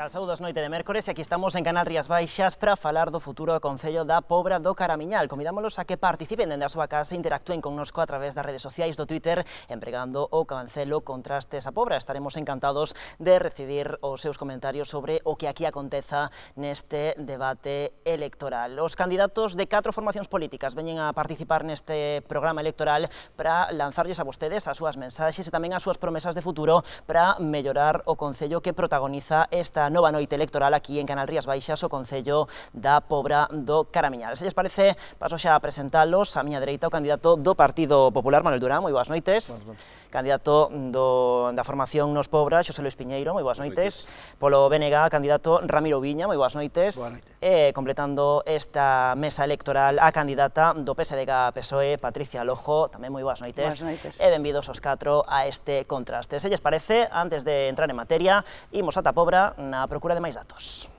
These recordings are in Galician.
tal? Saúdos noite de mércores e aquí estamos en Canal Rías Baixas para falar do futuro do Concello da Pobra do Caramiñal. Convidámolos a que participen dende a súa casa e interactúen connosco a través das redes sociais do Twitter empregando o cancelo Contrastes a Pobra. Estaremos encantados de recibir os seus comentarios sobre o que aquí aconteza neste debate electoral. Os candidatos de 4 formacións políticas veñen a participar neste programa electoral para lanzarlles a vostedes as súas mensaxes e tamén as súas promesas de futuro para mellorar o Concello que protagoniza esta nova noite electoral aquí en Canal Rías Baixas, o Concello da Pobra do Caramiñal. Se lles parece, paso xa a presentalos. A miña dereita, o candidato do Partido Popular, Manuel Durán, moi boas noites. Boas noites. Candidato da formación Nos Pobra, Xosé Luis Piñeiro, moi boas noites. Polo BNG, candidato Ramiro Viña, moi boas noites. Boa noite. E completando esta mesa electoral, a candidata do PSDG-PSOE, Patricia Lojo, tamén moi boas noites. Boas noites. E benvidos os 4 a este contraste. Se lles parece, antes de entrar en materia, imos ata Pobra na procura de máis datos.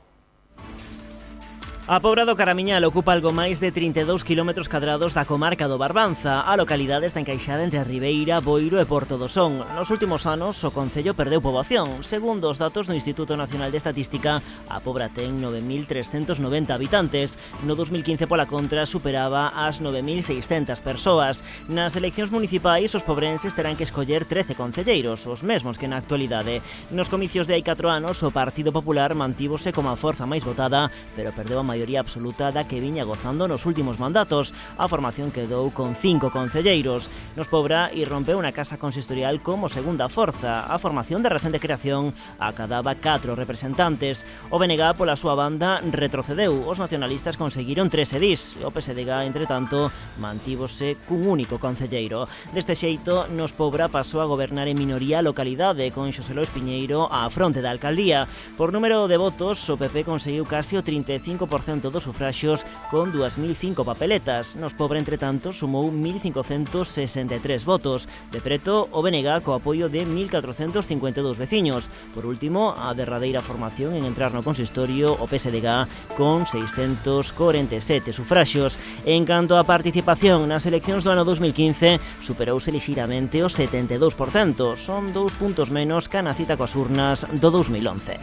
A Pobra do Caramiñal ocupa algo máis de 32 km cadrados da comarca do Barbanza. A localidade está encaixada entre Ribeira, Boiro e Porto do Son. Nos últimos anos, o Concello perdeu poboación. Segundo os datos do Instituto Nacional de Estatística, a Pobra ten 9.390 habitantes. No 2015, pola contra, superaba as 9.600 persoas. Nas eleccións municipais, os pobrenses terán que escoller 13 concelleiros, os mesmos que na actualidade. Nos comicios de hai 4 anos, o Partido Popular mantívose como a forza máis votada, pero perdeu a maioría absoluta da que viña gozando nos últimos mandatos. A formación quedou con 5 concelleiros. Nos Pobra irrompeu unha casa consistorial como segunda forza. A formación de recente creación acadaba 4 representantes. O BNG, pola súa banda, retrocedeu. Os nacionalistas conseguiron 3 edís. O PSDG, entre tanto, mantívose cun único concelleiro. Deste xeito, Nos Pobra pasou a gobernar en minoría a localidade, con Xosé Luis Piñeiro á fronte da alcaldía. Por número de votos, o PP conseguiu casi o 35% dos sufraxios con 2.005 papeletas. Nos Pobra, entre tanto, sumou 1.563 votos. De preto, o BNG co apoio de 1.452 veciños. Por último, a derradeira formación en entrar no consistorio, o PSDG, con 647 sufraxios. En canto á participación nas eleccións do ano 2015, superouse lixiramente o 72%. Son 2 puntos menos que na cita coas urnas do 2011.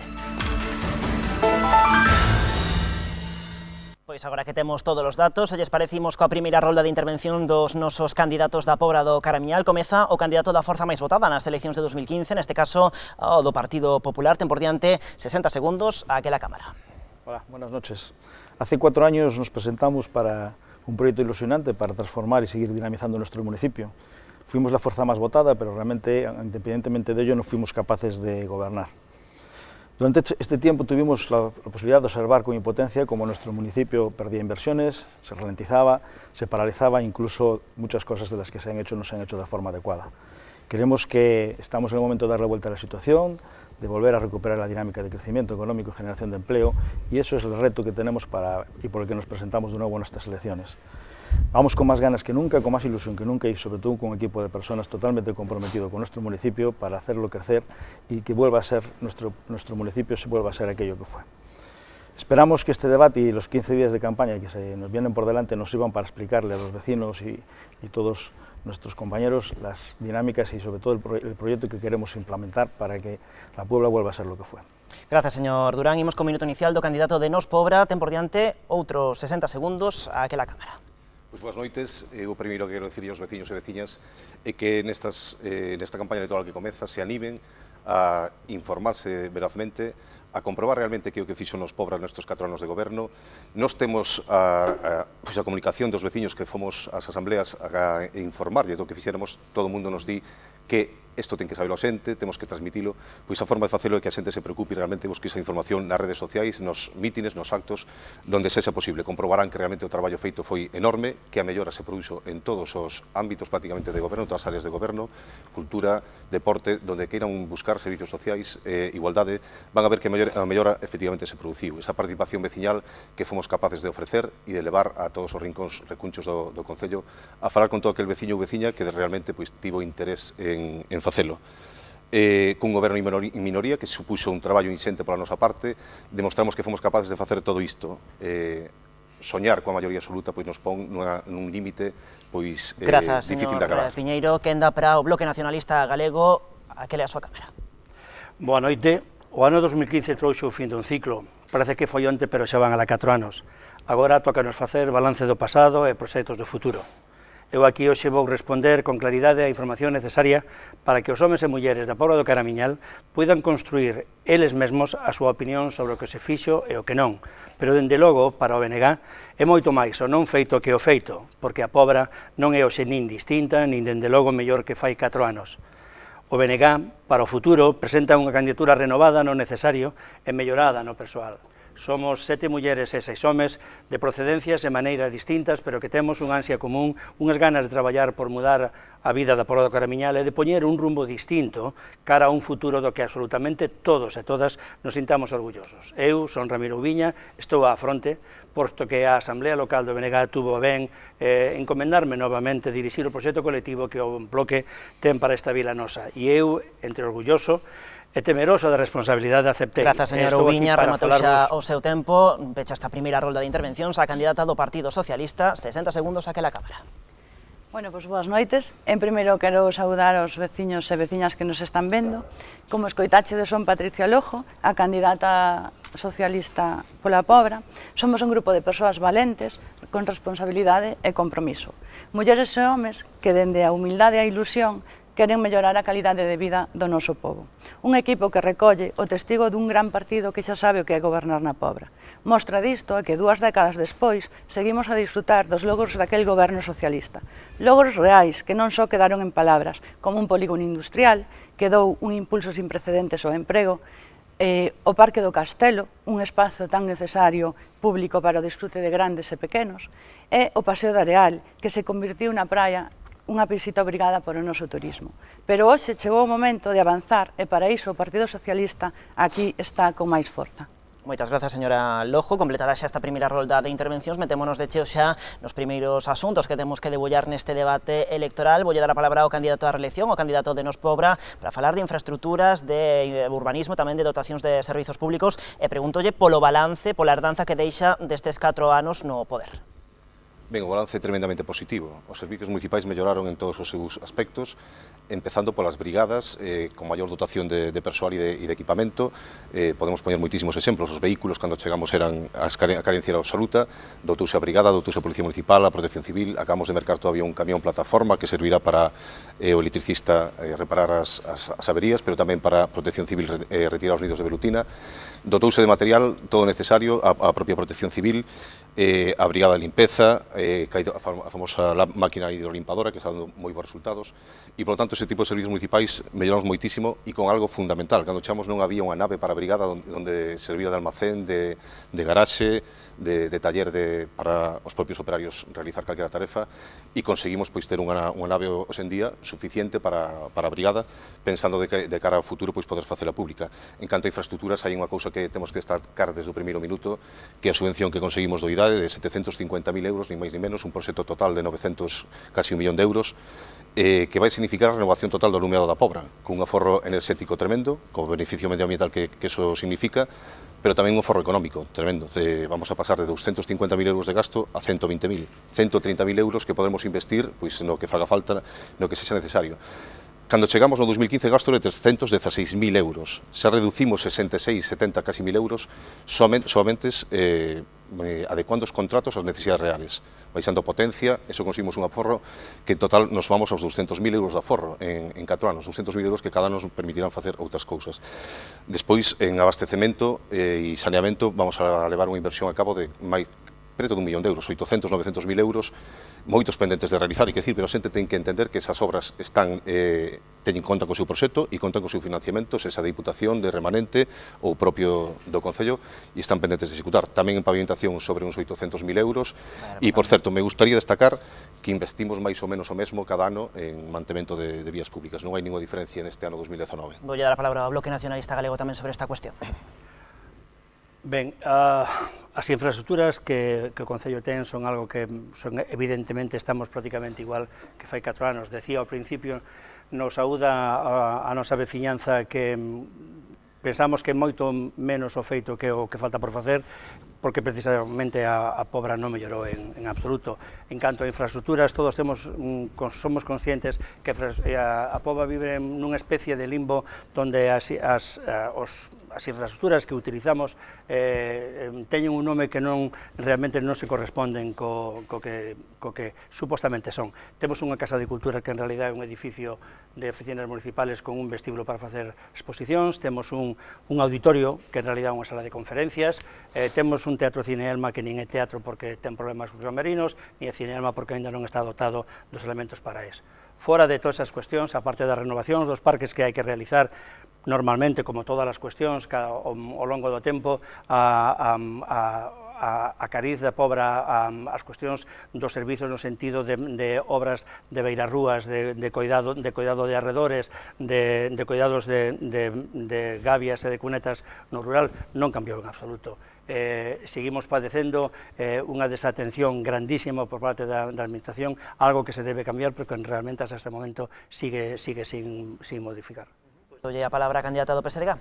Pois agora que temos todos os datos, se lles parecimos coa primeira rolda de intervención dos nosos candidatos da Pobra do Caramiñal. Comeza o candidato da forza máis votada nas eleccións de 2015, neste caso o do Partido Popular. Ten por diante 60 segundos a aquela cámara. Hola, buenas noches. Hace 4 años nos presentamos para un proyecto ilusionante para transformar y seguir dinamizando nuestro municipio. Fuimos la fuerza más votada, pero realmente, independientemente de ello, no fuimos capaces de gobernar. Durante este tiempo tuvimos la posibilidad de observar con impotencia cómo nuestro municipio perdía inversiones, se ralentizaba, se paralizaba, incluso muchas cosas de las que se han hecho no se han hecho de forma adecuada. Creemos que estamos en el momento de darle vuelta a la situación, de volver a recuperar la dinámica de crecimiento económico y generación de empleo, y eso es el reto que tenemos y por el que nos presentamos de nuevo en estas elecciones. Vamos con más ganas que nunca, con más ilusión que nunca y sobre todo con un equipo de personas totalmente comprometido con nuestro municipio para hacerlo crecer y que vuelva a ser nuestro municipio vuelva a ser aquello que fue. Esperamos que este debate y los 15 días de campaña que se nos vienen por delante nos sirvan para explicarle a los vecinos y todos nuestros compañeros las dinámicas y sobre todo el proyecto que queremos implementar para que la Puebla vuelva a ser lo que fue. Gracias, señor Durán. Imos co minuto inicial do candidato de Nos Pobra. Ten por diante outros 60 segundos a aquela cámara. Pois boas noites. O primeiro que quero dicir aos veciños e veciñas é que nesta campaña electoral que comeza se animen a informarse verazmente, a comprobar realmente que o que fixo Nos Pobra nestes 4 anos de goberno. Nos temos a comunicación dos veciños que fomos ás asambleas a informar de todo o que fixéramos. Todo o mundo nos di que isto ten que saber a xente, temos que transmitilo, pois a forma de facelo é que a xente se preocupe e realmente busque esa información nas redes sociais, nos mítines, nos actos, donde sexa posible. Comprobarán que realmente o traballo feito foi enorme, que a mellora se produxo en todos os ámbitos prácticamente de goberno, todas as áreas de goberno, cultura, deporte, donde queiran buscar servicios sociais, igualdade, van a ver que a mellora efectivamente se produciu. Esa participación veciñal que fomos capaces de ofrecer e de levar a todos os rincóns recunchos do Concello a falar con todo aquel veciño ou veciña que realmente tivo interés en facelo. Cun goberno en minoría que supuxo un traballo inxente pola nosa parte, demostramos que fomos capaces de facer todo isto. Soñar coa maioría absoluta pois nos pon nun límite pois difícil de acabar. Grazas, señor Piñeiro. Quenda para o Bloque Nacionalista Galego, aquela é a súa cámara. Boa noite. O ano 2015 trouxe o fin dun ciclo, parece que foi onte, pero xa van a 4 anos. Agora toca nos facer balance do pasado e proxectos do futuro. Eu aquí hoxe vou responder con claridade a información necesaria para que os homes e mulleres da Pobra do Caramiñal poidan construir eles mesmos a súa opinión sobre o que se fixo e o que non. Pero, dende logo, para o BNG, é moito máis o non feito que o feito, porque a Pobra non é hoxe nin distinta, nin dende logo mellor que fai 4 anos. O BNG, para o futuro, presenta unha candidatura renovada no necesario e mellorada no persoal. Somos 7 mulleres e 6 homes de procedencias e maneiras distintas, pero que temos unha ansia común, unhas ganas de traballar por mudar a vida da Pobra do Caramiñal e de poñer un rumbo distinto cara a un futuro do que absolutamente todos e todas nos sintamos orgullosos. Eu son Ramiro Ubiña, estou á fronte, posto que a Asamblea Local do BNG tuvo ben encomendarme novamente dirixir o proxecto colectivo que o bloque ten para esta vila nosa. E eu, entre orgulloso e temeroso da responsabilidade, aceptei. Grazas, señor Ubiña, rematou xa o seu tempo, pecha esta primeira rolda de intervencións a candidata do Partido Socialista, 60 segundos a que la cámara. Bueno, pois boas noites. En primeiro quero saudar aos veciños e veciñas que nos están vendo. Como escoitachedes, son Patricia Lojo, a candidata socialista pola Pobra. Somos un grupo de persoas valentes, con responsabilidade e compromiso. Mulleres e homes que, dende a humildade e a ilusión, queren mellorar a calidade de vida do noso pobo. Un equipo que recolle o testigo dun gran partido que xa sabe o que é gobernar na Pobra. Mostra disto é que 2 décadas despois seguimos a disfrutar dos logros daquel goberno socialista. Logros reais que non só quedaron en palabras, como un polígono industrial que dou un impulso sin precedentes ao emprego, o Parque do Castelo, un espazo tan necesario público para o disfrute de grandes e pequenos, e o Paseo de Areal, que se convirtiu na praia unha visita obrigada por o noso turismo. Pero hoxe chegou o momento de avanzar e para iso o Partido Socialista aquí está con máis forza. Moitas grazas, señora Lojo. Completada xa esta primeira rolda de intervencións, metémonos de cheo xa nos primeiros asuntos que temos que debullar neste debate electoral. Voulle dar a palabra ao candidato á reelección, ao candidato de Nos Pobra, para falar de infraestructuras, de urbanismo, tamén de dotacións de servizos públicos, e pregúntolle polo balance, pola herdanza que deixa destes 4 anos no poder. Ben, o balance é tremendamente positivo. Os servizos municipais melloraron en todos os seus aspectos, empezando polas brigadas, con maior dotación de persoal e de equipamento. Podemos poñer moitísimos exemplos. Os vehículos, cando chegamos, eran a carencia era absoluta. Doutouse a brigada, doutouse a Policía Municipal, a Protección Civil. Acabamos de mercar todavía un camión plataforma que servirá para o electricista reparar as averías, pero tamén para a Protección Civil retirar os nidos de velutina. Dotouse de material todo necesario a propia Protección Civil, a brigada de limpeza, a famosa máquina hidrolimpadora que está dando moi bons resultados, e, por lo tanto, ese tipo de servizos municipais melloramos moitísimo e con algo fundamental. Cando chegamos non había unha nave para a brigada onde servira de almacén, de garaxe, de taller para os propios operarios realizar calquera tarefa, e conseguimos ter unha nave hoxe en día suficiente para a brigada, pensando de cara ao futuro poder facela pública. En canto a infraestructuras, hai unha cousa que temos que destacar desde o primeiro minuto, que é a subvención que conseguimos do IDAE de 750.000 euros, nin máis nin menos, un proxecto total de 900, casi 1 millón de euros, que vai significar a renovación total do alumeado da Pobra, con un aforro enerxético tremendo, co beneficio medioambiental que eso significa, pero tamén un aforro económico tremendo. Vamos a pasar de 250.000 euros de gasto a 120.000, 130.000 euros que podemos investir no que faga falta, no que sexa necesario. Cando chegamos no 2015, gasto de 316.000 euros. Se reducimos 66, 70, casi 1.000 euros, somente adecuando os contratos ás necesidades reales. Baixando potencia, eso conseguimos un aforro que en total nos vamos aos 200.000 euros de aforro en 4 anos, 200.000 euros que cada ano nos permitirán facer outras cousas. Despois, en abastecemento e saneamento, vamos a levar unha inversión a cabo de preto de 1 millón de euros, 800, 900.000 euros, moitos pendentes de realizar, pero a xente ten que entender que esas obras teñen conta co seu proxecto e contan co seu financiamento, esa de Diputación, de Remanente ou propio do Concello, e están pendentes de executar. Tamén en pavimentación sobre uns 800.000 euros, e, por certo, me gustaría destacar que investimos máis ou menos o mesmo cada ano en mantemento de vías públicas. Non hai ninguna diferencia neste ano 2019. Vou dar a palabra ao Bloque Nacionalista Galego tamén sobre esta cuestión. Ben, as infraestructuras que o Concello ten son algo que evidentemente estamos prácticamente igual que fai 4 anos. Decía ao principio, nos saúda a nosa veciñanza que pensamos que moito menos o feito que o que falta por facer, porque precisamente a Pobra non mellorou en absoluto. En canto a infraestructuras, todos somos conscientes que a Pobra vive nunha especie de limbo onde os as infraestructuras que utilizamos teñen un nome que realmente non se corresponden co que supostamente son. Temos unha Casa de Cultura que en realidad é un edificio de oficinas municipales con un vestíbulo para facer exposicións, temos un auditorio que en realidad é unha sala de conferencias, temos un teatro Cineelma que nin é teatro porque ten problemas submarinos, nin é Cineelma porque ainda non está dotado dos elementos para eso. Fora de todas esas cuestións, aparte das renovacións dos parques que hai que realizar normalmente, como todas as cuestións, ao longo do tempo, a cariz da Pobra as cuestións dos servizos no sentido de obras de beirarrúas, de cuidado de arredores, de cuidados de gavias e de cunetas no rural, non cambiou en absoluto. Seguimos padecendo unha desatención grandísima por parte da Administración, algo que se debe cambiar, pero que realmente hasta este momento sigue sin modificar. Dolle a palabra a candidata do PSDG.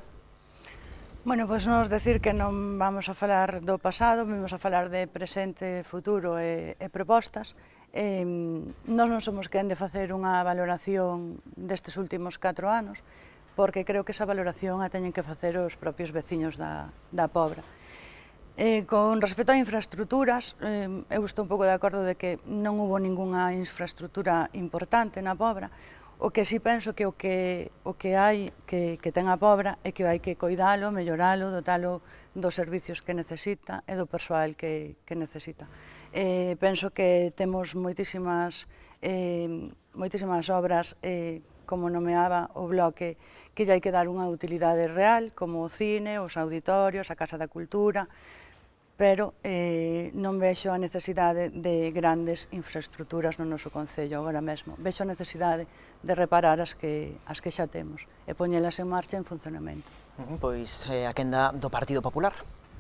Bueno, pois nos decir que non vamos a falar do pasado, vamos a falar de presente, futuro e propostas. Nós non somos quen de facer unha valoración destes últimos 4 anos, porque creo que esa valoración a teñen que facer os propios veciños da Pobra. Con respecto a infraestructuras, eu estou un pouco de acordo de que non hubo ningunha infraestructura importante na Pobra. O que si penso que o que hai que ten a Pobra é que hai que coidalo, melloralo, dotalo dos servicios que necesita e do persoal que necesita. Penso que temos moitísimas obras, como nomeaba o bloque, que lle hai que dar unha utilidade real, como o cine, os auditorios, a Casa da Cultura, pero non vexo a necesidade de grandes infraestructuras no noso concello agora mesmo. Vexo a necesidade de reparar as que xa temos e poñelas en marcha en funcionamento. Pois a quenda do Partido Popular.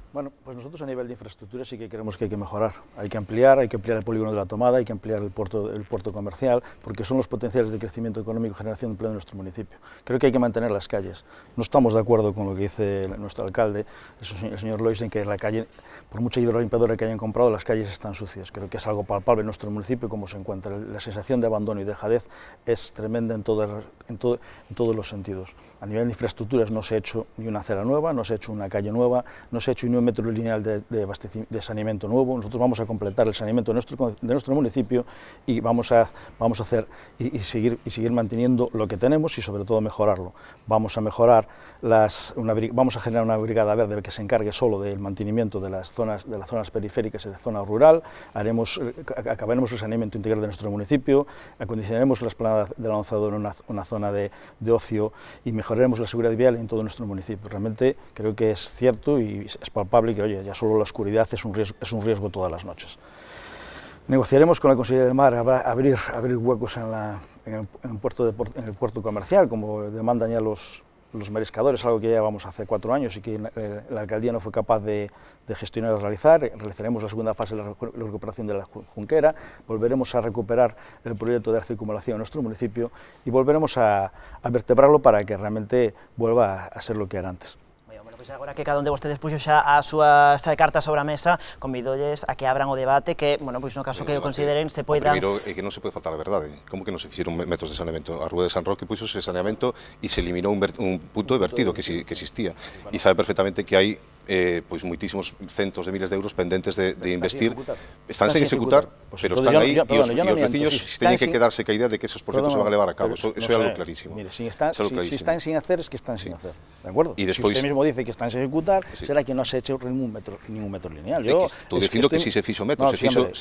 Bueno, pues nosotros a nivel de infraestructura sí que creemos que hay que mejorar. Hay que ampliar el polígono de la Tomada, hay que ampliar el puerto comercial, porque son los potenciales de crecimiento económico y generación de empleo de nuestro municipio. Creo que hay que mantener las calles. No estamos de acuerdo con lo que dice nuestro alcalde, el señor Lois, en que la calle, por mucha hidrolimpiadora que hayan comprado, las calles están sucias. Creo que es algo palpable en nuestro municipio, como se encuentra. La sensación de abandono y dejadez es tremenda en todos los sentidos. A nivel de infraestructuras no se ha hecho ni una acera nueva, no se ha hecho una calle nueva, no se ha hecho ni un metro lineal de saneamiento nuevo. Nosotros vamos a completar el saneamiento de nuestro municipio y vamos a hacer y seguir manteniendo lo que tenemos y sobre todo mejorarlo. Vamos a mejorar vamos a generar una brigada verde que se encargue solo del mantenimiento de las zonas periféricas y de zona rural. Acabaremos el saneamiento integral de nuestro municipio, acondicionaremos la esplanada de la Lanzadora en una zona de ocio y mejoraremos la seguridad vial en todo nuestro municipio. Realmente creo que es cierto y es palpable que, oye, ya solo la oscuridad es un riesgo todas las noches. Negociaremos con la Consejería del Mar abrir huecos en el puerto comercial, como demandan ya los mariscadores, algo que ya vamos a hacer 4 años y que la alcaldía no fue capaz de gestionar y realizar. Realizaremos la segunda fase de la recuperación de la Junquera, volveremos a recuperar el proyecto de circunvalación en nuestro municipio y volveremos a vertebrarlo para que realmente vuelva a ser lo que era antes. Pois agora que cada un de vostedes puxo xa as súas cartas sobre a mesa, convidolles a que abran o debate que, bueno, pois no caso que o consideren se poidan... Primeiro é que non se pode faltar a verdade. Como que non se fixeron metros de saneamento? A Rúa de San Roque puxo ese saneamento e se eliminou un punto de vertido que existía. E sabe perfectamente que hai pois moitísimos centos de miles de euros pendentes de investir. Están sen executar, pero están aí e os veciños teñen que quedarse ca idea de que esos proxectos se van a levar a cabo. Eso é algo clarísimo. Mire, si están sin hacer, es que están sin hacer. ¿De acuerdo? Y despois, si usted mismo dice que están sin ejecutar, será que non se ha hecho ningún metro lineal. Estou dicindo que si se fixo metro, se fixo,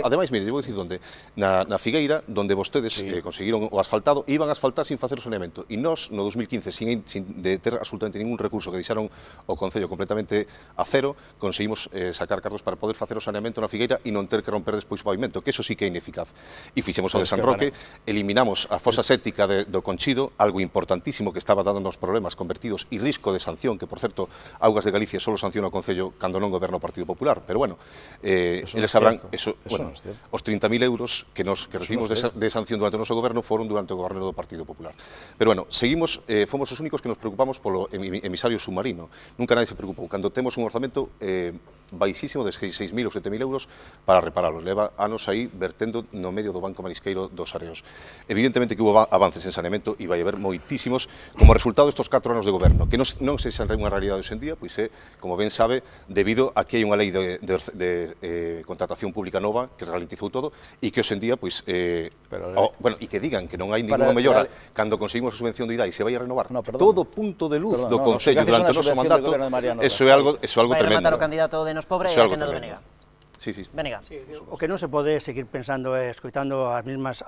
ademais, mire, vou dicir onde, na Figueira, donde vostedes conseguiron o asfaltado, iban a asfaltar sin facer o saneamento, e nós, no 2015, sin ter absolutamente ningún recurso que deixaron o Concello completamente a cero, conseguimos sacar cartos para poder facer o saneamento na Figueira e non ter que romper despois o pavimento, que eso sí que é ineficaz. E fixemos o de San Roque, eliminamos a fosa séptica do Conchido, algo importantísimo que estaba dando nos problemas convertidos e risco de sanción, que, por certo, Augas de Galicia solo sanciona o Concello cando non goberna o Partido Popular, pero bueno, eles sabrán, os 30.000 euros que recibimos de sanción durante o noso goberno foron durante o goberno do Partido Popular. Pero bueno, seguimos, fomos os únicos que nos preocupamos polo emisario submarino. Nunca nadie se preocupou. Cando temos un orzamento baixísimo de 6.000 ou 7.000 euros para reparalos. Leva anos aí vertendo no medio do Banco Marisqueiro dos Areos. Evidentemente que hubo avances en saneamento e vai haber moitísimos como resultado destes 4 anos de goberno, que non se xa unha realidade hoxe en día, pois é, como ben sabe, debido a que hai unha lei de contratación pública nova que ralentizou todo e que hoxe en día, pois, bueno, e que digan que non hai ninguna mellora cando conseguimos a subvención do IDAI se vai a renovar todo punto de luz do Concello durante o noso mandato, eso é algo tremendo. Vai rematar o candidato de Nos Pobre e a Quenda do Benega. Sí, sí. Benega. Sí, o que non se pode seguir pensando é escoitando as mesmas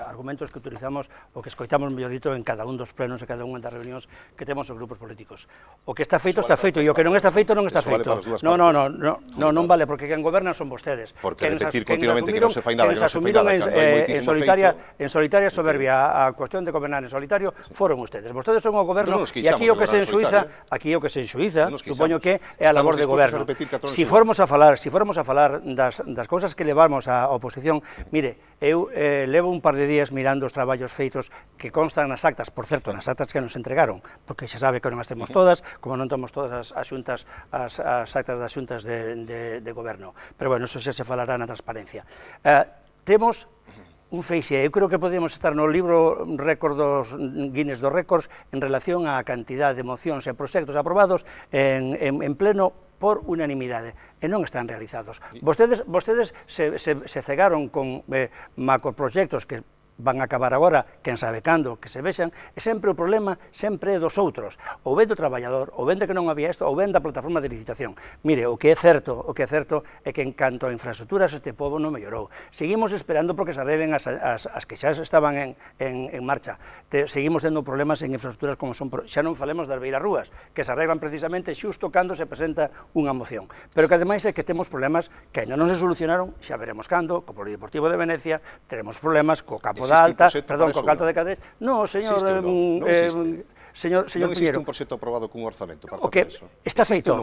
argumentos que utilizamos o que escoitamos, mellor dito, en cada un dos plenos e cada unha das reunións que temos os grupos políticos. O que está feito, está feito, e o que non está feito, non está feito. Non vale, porque quen gobernan son vostedes. Porque repetir continuamente que non se fai nada, que non se fai nada, cando hai moitísimo feito... En solitaria soberbia, a cuestión de gobernar en solitario, foron ustedes. Vostedes son o goberno, e aquí o que se enxuiza, supoño que é a labor de goberno. Si formos a falar das cousas que levamos á oposición, mire, eu levo un par de días mirando os traballos feitos que constan nas actas, por certo, nas actas que nos entregaron, porque xa sabe que non as temos todas, como non temos todas as xuntas, as actas das xuntas de goberno. Pero, bueno, eso xa se falará na transparencia. Temos un feixe, eu creo que podemos estar no libro récord dos Guinness dos récords en relación á cantidad de mocións e proxectos aprobados en pleno por unanimidade, e non están realizados. Vostedes se cegaron con macroproxectos que van a acabar agora, quen sabe cando, que se vexan, e sempre o problema sempre é dos outros, ou ben do traballador, ou ben de que non había isto, ou ben da plataforma de licitación. Mire, o que é certo é que en canto a infraestructuras este pobo non mellorou. Seguimos esperando porque se arreglen as que xa estaban en marcha. Seguimos tendo problemas en infraestructuras como son, xa non falemos das beirarrúas, que se arreglan precisamente xusto cando se presenta unha moción. Pero que ademais é que temos problemas que ainda non se solucionaron, xa veremos cando, co Polideportivo de Venecia, teremos problemas co Campo da Alta, perdón, co Calto de Cadés. Non, señor Piñeiro. Non existe un proxecto aprobado cun orzamento para facer eso. Está feito,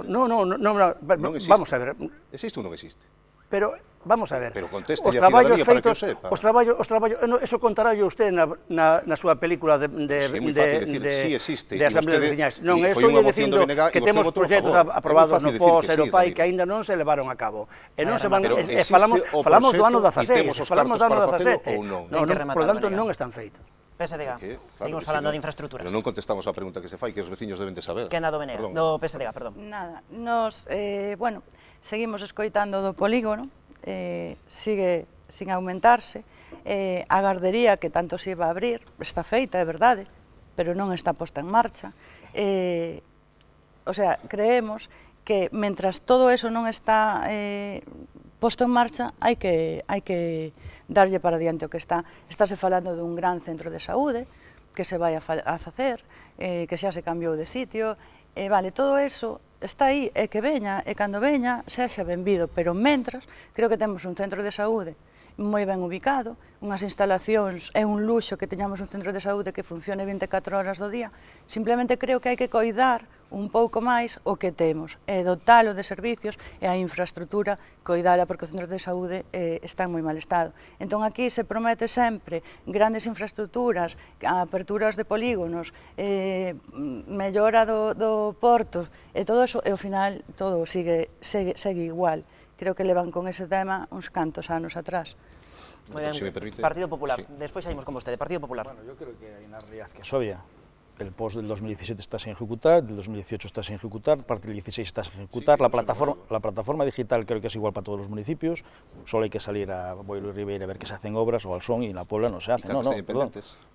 non, vamos a ver. Existe ou non existe? Pero, vamos a ver, pero conteste a ciudadanía para que o sepa. Os traballos, eso contará usted na súa película de Asamblea de Veciñais. Non, estou dicindo que temos proxectos aprobados no POS e no PAI que aínda non se levaron a cabo. E non se van, falamos do ano 17, falamos do ano 17. Non, por lo tanto, non están feitos. PSDG, seguimos falando de infraestructuras. Pero non contestamos a pregunta que se fai, que os veciños deben de saber. Quenda do Benega, do PSDG, perdón. Nada, nos, bueno, seguimos escoitando do polígono, sigue sin aumentarse, a gardería que tanto se iba a abrir, está feita, é verdade, pero non está posta en marcha. O sea, creemos que mentras todo eso non está posto en marcha, hai que darlle para diante o que está. Estáse falando dun gran centro de saúde que se vai a facer, que xa se cambiou de sitio, vale, todo eso está aí, e que veña, e cando veña, sexa benvido, pero mentras, creo que temos un centro de saúde moi ben ubicado, unhas instalacións, é un luxo que teñamos un centro de saúde que funcione 24 horas do día, simplemente creo que hai que coidar un pouco máis o que temos, e dotalo de servicios e a infraestructura coidala, porque os centros de saúde están en moi mal estado. Entón aquí se promete sempre grandes infraestructuras, aperturas de polígonos, mellora do porto, e todo eso, e ao final todo segue igual. Creo que levan con ese tema uns cantos anos atrás. Moi ben, Partido Popular, despois saímos con vostede, Partido Popular. Bueno, yo creo que hai unha realidad que es obvia. El POS del 2017 está sin ejecutar, del 2018 está sin ejecutar, parte del 16 está sin ejecutar, la plataforma digital creo que es igual para todos los municipios, solo hay que salir a Boiro y Ribeira a ver que se hacen obras, o al Son, y en la Puebla no se hacen,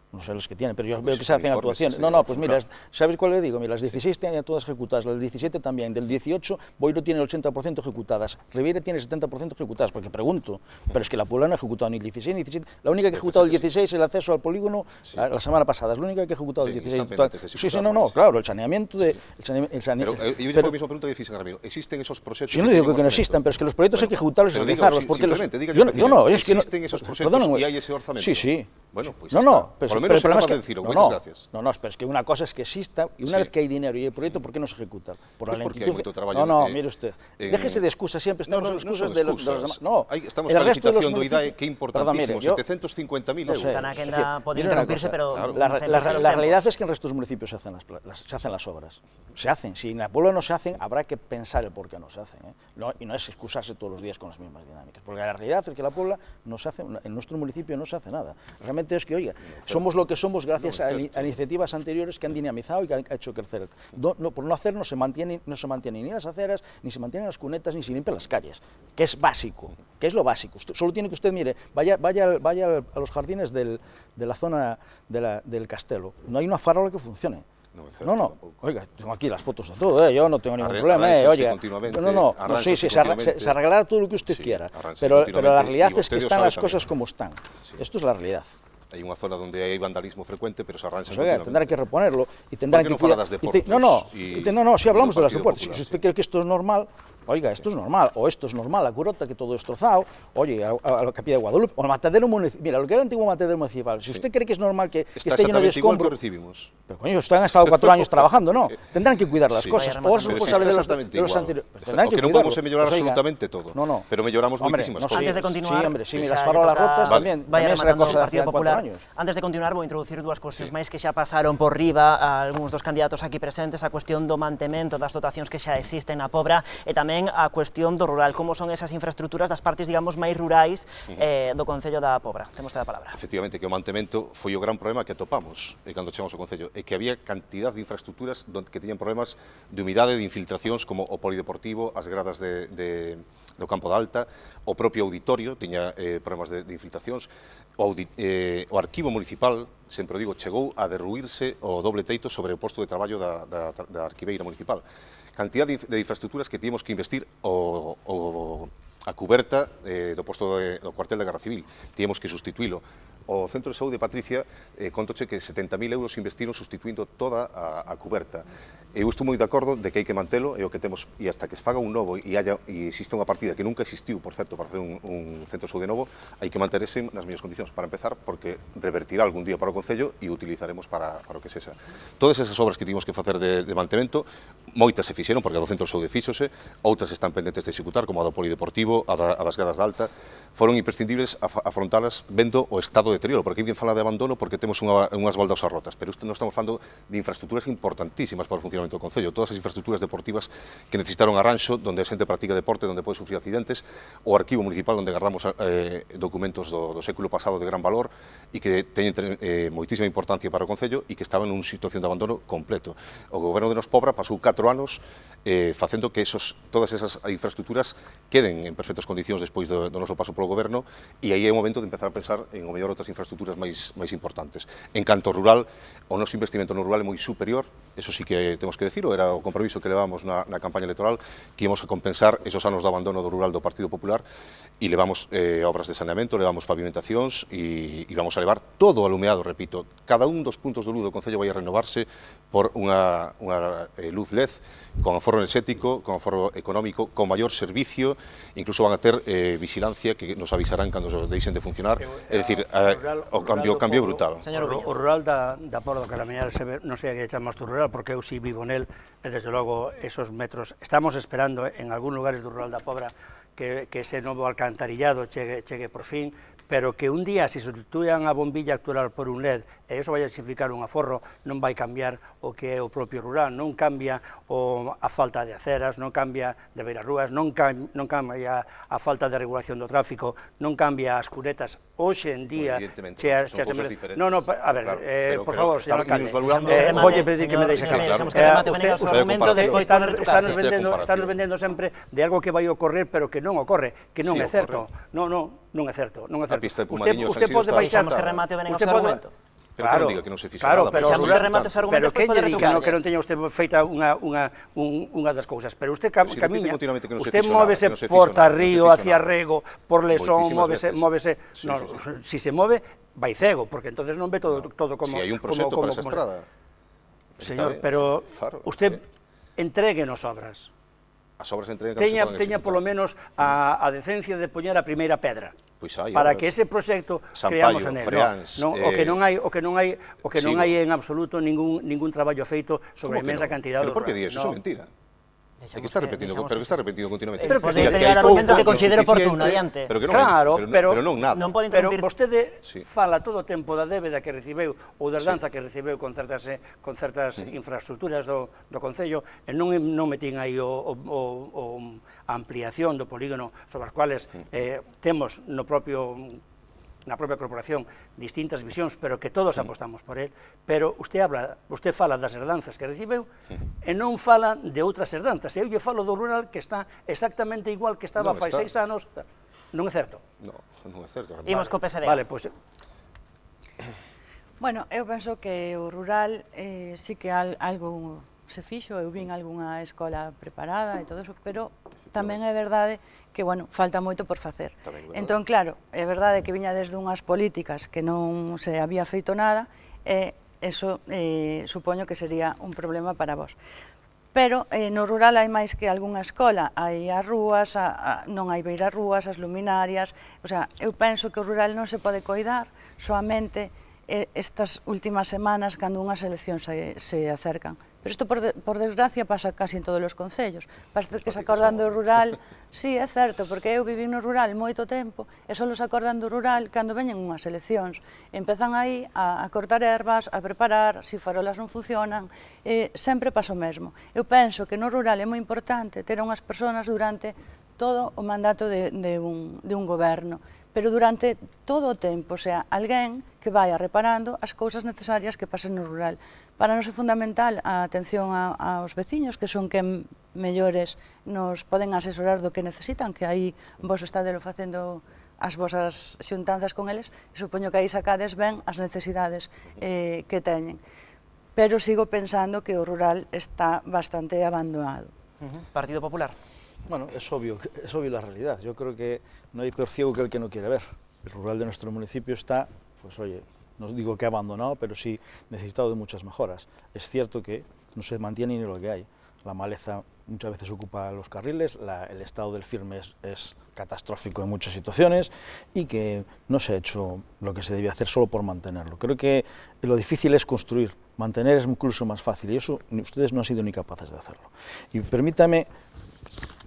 no sé los que tienen, pero yo veo que se hacen actuaciones. No, pues mira, ¿sabes cuál le digo? Mira, las 16 tienen todas ejecutadas, las 17 también, del 18 Boiro tiene el 80% ejecutadas, Ribeira tiene el 70% ejecutadas, porque pregunto, pero es que la Puebla no ha ejecutado ni el 16 ni el 17, la única que ha ejecutado el 16 es el acceso al polígono la semana pasada, es la única que ha ejecutado el 16. Sí, no, claro, el saneamiento de... Pero yo digo la misma pregunta que dice Ramiro, ¿existen esos proyectos? Yo no digo que no existan, pero es que los proyectos hay que ejecutarlos y realizarlos, porque ¿existen esos proyectos y hay ese orzamento? Sí. Bueno, pues no, por lo menos acaba de decirlo, muchas gracias. No, pero es que una cosa es que exista y una vez que hay dinero y hay proyecto, ¿por qué no se ejecuta? Por la lentitud. No, mire usted, déjese de excusas, siempre estamos en excusas de los demás. No, estamos con la licitación do IDAE, que importantísimo, 750.000 euros. Está na quenda, pode interrumpirse, pero... La realidad es que en el resto de los municipios se hacen las obras. se hacen. Si en la Puebla no se hacen, habrá que pensar el por qué no se hacen, ¿eh? Y no es excusarse todos los días con las mismas dinámicas, porque la realidad es que la Puebla no se hace, en nuestro municipio no se hace nada. Realmente es que, oiga, somos lo que somos gracias a iniciativas anteriores que han dinamizado y que han hecho crecer. Por no hacer no se mantienen ni las aceras, ni se mantienen las cunetas, ni se limpian las calles, que es básico, que es lo básico. Solo tiene que usted, mire, vaya a los jardines de la zona del Castelo, no hay una farola que funcione. No, oiga, tengo aquí las fotos de todo, yo no tengo ningún problema, oiga. Se arreglará todo lo que usted quiera, pero la realidad es que están las cosas como están. Esto es la realidad. Hay unha zona onde hai vandalismo frecuente, pero se arranxa continuamente. Tendrá que reponerlo y tendrán que cuidar. ¿Por qué no fala das deportes? No, si hablamos de las deportes. Si usted cree que esto es normal, oiga, esto es normal, o esto es normal, a Curota, que todo destrozado, oye, a la Capilla de Guadalupe, o al matadero municipal, mira, lo que era el antiguo matadero municipal, si usted cree que es normal que esté lleno de escombros, pero coño, ustedes han estado 4 años trabajando, ¿no? Tendrán que cuidar las cosas, o es responsable de los anteriores. Que non vamos a mellorar absolutamente todo, pero melloramos moitísimas cosas. Antes de continuar, las farolas rotas tamén será cosa de hace 4 años. Antes de continuar, vou introducir dúas cuestións máis que xa pasaron por riba a algúns dos candidatos aquí presentes, a cuestión do mantemento das dotacións que xa existen na Pobra e tamén a cuestión do rural, como son esas infraestructuras das partes, digamos, máis rurais do Concello da Pobra. Temos a palabra. Efectivamente, que o mantemento foi o gran problema que atopamos cando chegamos ao Concello, e que había cantidad de infraestructuras que tiñan problemas de humidade, de infiltracións, como o polideportivo, as gradas do Campo da Alta, o propio auditorio tiña problemas de infiltracións, o arquivo municipal, sempre o digo, chegou a derruirse o doble teito sobre o posto de traballo da arquiveira municipal. Cantidad de infraestructuras que tínhamos que investir a cuberta do posto do cuartel da Garda Civil. Tínhamos que sustituílo. O Centro de Saúde de Patricia contoche que 70.000 euros investiron sustituindo toda a cuberta. Eu estou moi de acordo de que hai que mantelo, e o que temos, e hasta que se faga un novo e exista unha partida que nunca existiu, por certo, para facer un Centro de Saúde novo, hai que manterese nas mesmas condicións, para empezar, porque revertirá algún día para o Concello e utilizaremos para o que sexa. Todas esas obras que tivemos que facer de mantemento, moitas se fixeron, porque a do Centro de Saúde fíxose, outras están pendentes de executar, como a do polideportivo, a das gradas de alta, foron imprescindibles afrontalas vendo o estado de deterioro, porque alguén fala de abandono porque temos unhas baldosas rotas, pero non estamos falando de infraestructuras importantísimas para o funcionamento do Concello, todas as infraestructuras deportivas que necesitaron arranxo, donde a xente practica deporte, donde pode sufrir accidentes, o arquivo municipal, onde guardamos documentos do século pasado de gran valor e que teñen moitísima importancia para o Concello e que estaban nunha situación de abandono completo. O goberno de Nos Pobra pasou 4 anos facendo que todas esas infraestructuras queden en perfectas condicións despois do noso paso polo goberno, e aí é o momento de empezar a pensar en o mellor outras infraestructuras máis importantes. En canto ao rural, o noso investimento no rural é moi superior, eso sí que temos que decirlo, era o compromiso que levamos na campaña electoral, que íamos a compensar esos anos de abandono do rural do Partido Popular, e levamos obras de saneamento, levamos pavimentacións e vamos a levar todo o alumeado, repito. Cada un dos puntos do luz do Concello vai a renovarse por unha luz LED, con aforro enerxético, con aforro económico, con maior servicio, incluso van a ter vigilancia que nos avisarán cando deixen de funcionar, é dicir, o cambio brutal. O rural da Pobra do Caramiñal, non sei a que chamas tú rural, porque eu si vivo nel, e desde logo esos metros, estamos esperando en algún lugares do rural da Pobra que ese novo alcantarillado chegue por fin, pero que un día se sustituyan a bombilla actual por un LED, e iso vai a significar un aforro, non vai cambiar o que é o propio rural, non cambia a falta de aceras, non cambia de beirarrúas, non cambia a falta de regulación do tráfico, non cambia as cunetas. Hoxe en día... Son cosas diferentes. No, a ver, por favor, señor alcalde, voy a pedir que me deixe acabar. Están vendendo sempre de algo que vai ocorrer, pero que non ocorre, que non é certo. Non é certo. A pista de Pumadiño, usted pode baixar... Deixamos que remate o ben o seu argumento. Pero que non diga que non se fixo nada. Deixamos que remate o seu argumento, pero que lle diga que non teña usted feita unha das cousas. Pero usted camiña, usted móvese por Tarrío, hacia Rego, por Lesón, móvese... Si se move, vai cego, porque entonces non ve todo como... Si hai un proxecto para esa estrada. Señor, pero usted entréguenos obras. As obras entregas teña polo menos a decencia de poñer a primeira pedra, para que ese proxecto creamos en él. O que non hai en absoluto ningún traballo feito sobre a inmensa cantidad dos rurais. Pero por que di eso? Iso é mentira. É que está repetindo, pero que está repetindo continuamente. Pero pode Diga que crear hai argumento pouco, que considero insuficiente, oportuno, adiante. Pero que non, Claro, pero non nada. Non pode Pero interrumpir. vostede Sí. fala todo o tempo da débeda que recibeu ou da danza que recibeu con certas infraestructuras do Concello e non metín aí a ampliación do polígono sobre as cuales temos na propia corporación distintas visións, pero que todos apostamos por él, pero usted fala das herdanzas que recibeu e non fala de outras herdanzas. Eu lle falo do rural que está exactamente igual que estaba fai 6 anos. Non é certo? Non é certo. Imos co PSD. Vale, pois... Bueno, eu penso que o rural sí que algo se fixo, eu vin algunha escola preparada e todo eso, pero tamén é verdade que, bueno, falta moito por facer. Entón, claro, é verdade que viña desde unhas políticas que non se había feito nada, e eso supoño que sería un problema para vos. Pero no rural hai máis que algunha escola, hai as rúas, non hai beiras rúas, as luminarias, o sea, eu penso que o rural non se pode coidar soamente estas últimas semanas cando unhas eleccións se acercan. Pero isto, por desgracia, pasa casi en todos os concellos. Parece que se acordan do rural, sí, é certo, porque eu vivi no rural moito tempo, e só se acordan do rural cando veñen unhas eleccións. Empezan aí a cortar ervas, a preparar, se farolas non funcionan, sempre pasa o mesmo. Eu penso que no rural é moi importante ter unhas persoas durante todo o mandato de un goberno, pero durante todo o tempo, o sea, alguén que vai reparando as cousas necesarias que pasen no rural. Para nós é fundamental a atención aos veciños, que son quen mellores nos poden asesorar do que necesitan, que aí vos estadelo facendo as vosas xuntanzas con eles, e supoño que aí sacades ben as necesidades que teñen. Pero sigo pensando que o rural está bastante abandonado. Partido Popular. Bueno, es obvio la realidad. Yo creo que no hay peor ciego que el que no quiere ver. El rural de nuestro municipio está, pues oye, no digo que abandonado, pero sí necesitado de muchas mejoras. Es cierto que no se mantiene ni lo que hay. La maleza muchas veces ocupa los carriles, el estado del firme es catastrófico en muchas situaciones y que no se ha hecho lo que se debía hacer solo por mantenerlo. Creo que lo difícil es construir, mantener es incluso más fácil y eso ustedes no han sido ni capaces de hacerlo. Y permítame,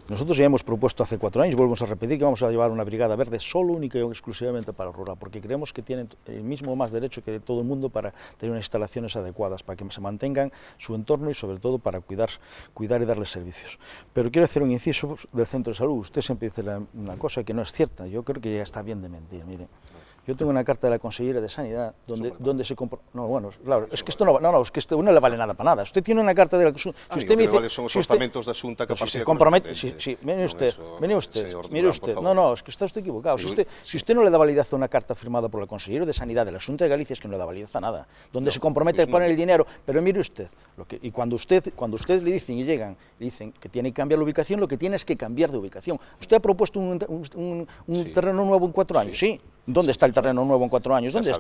nosotros ya hemos propuesto hace 4 años, volvemos a repetir, que vamos a llevar una brigada verde solo, única y exclusivamente para el rural, porque creemos que tienen el mismo más derecho que todo el mundo para tener unas instalaciones adecuadas, para que se mantengan su entorno y sobre todo para cuidar y darles servicios. Pero quiero hacer un inciso del centro de salud. Usted siempre dice una cosa que no es cierta, yo creo que ya está bien de mentir, mire. Yo tengo una carta de la Consellera de Sanidad donde se compra... No, bueno, claro, es que esto no es que esto no le vale nada para nada. Usted tiene una carta de la... Si usted me dice... Son os orzamentos da Xunta que se compromete... Sí, mire usted, no, es que está usted equivocado. Si usted no le da validez a una carta firmada por la Consellera de Sanidad de la Xunta de Galicia, es que no le da validez a nada. Donde se compromete a poner el dinero, pero mire usted, y cuando ustedes le dicen y llegan, le dicen que tiene que cambiar la ubicación, lo que tiene es que cambiar de ubicación. Usted ha propuesto un terreno nuevo en 4 años, sí. ¿Dónde está el terreno nuevo en 4 años? ¿Dónde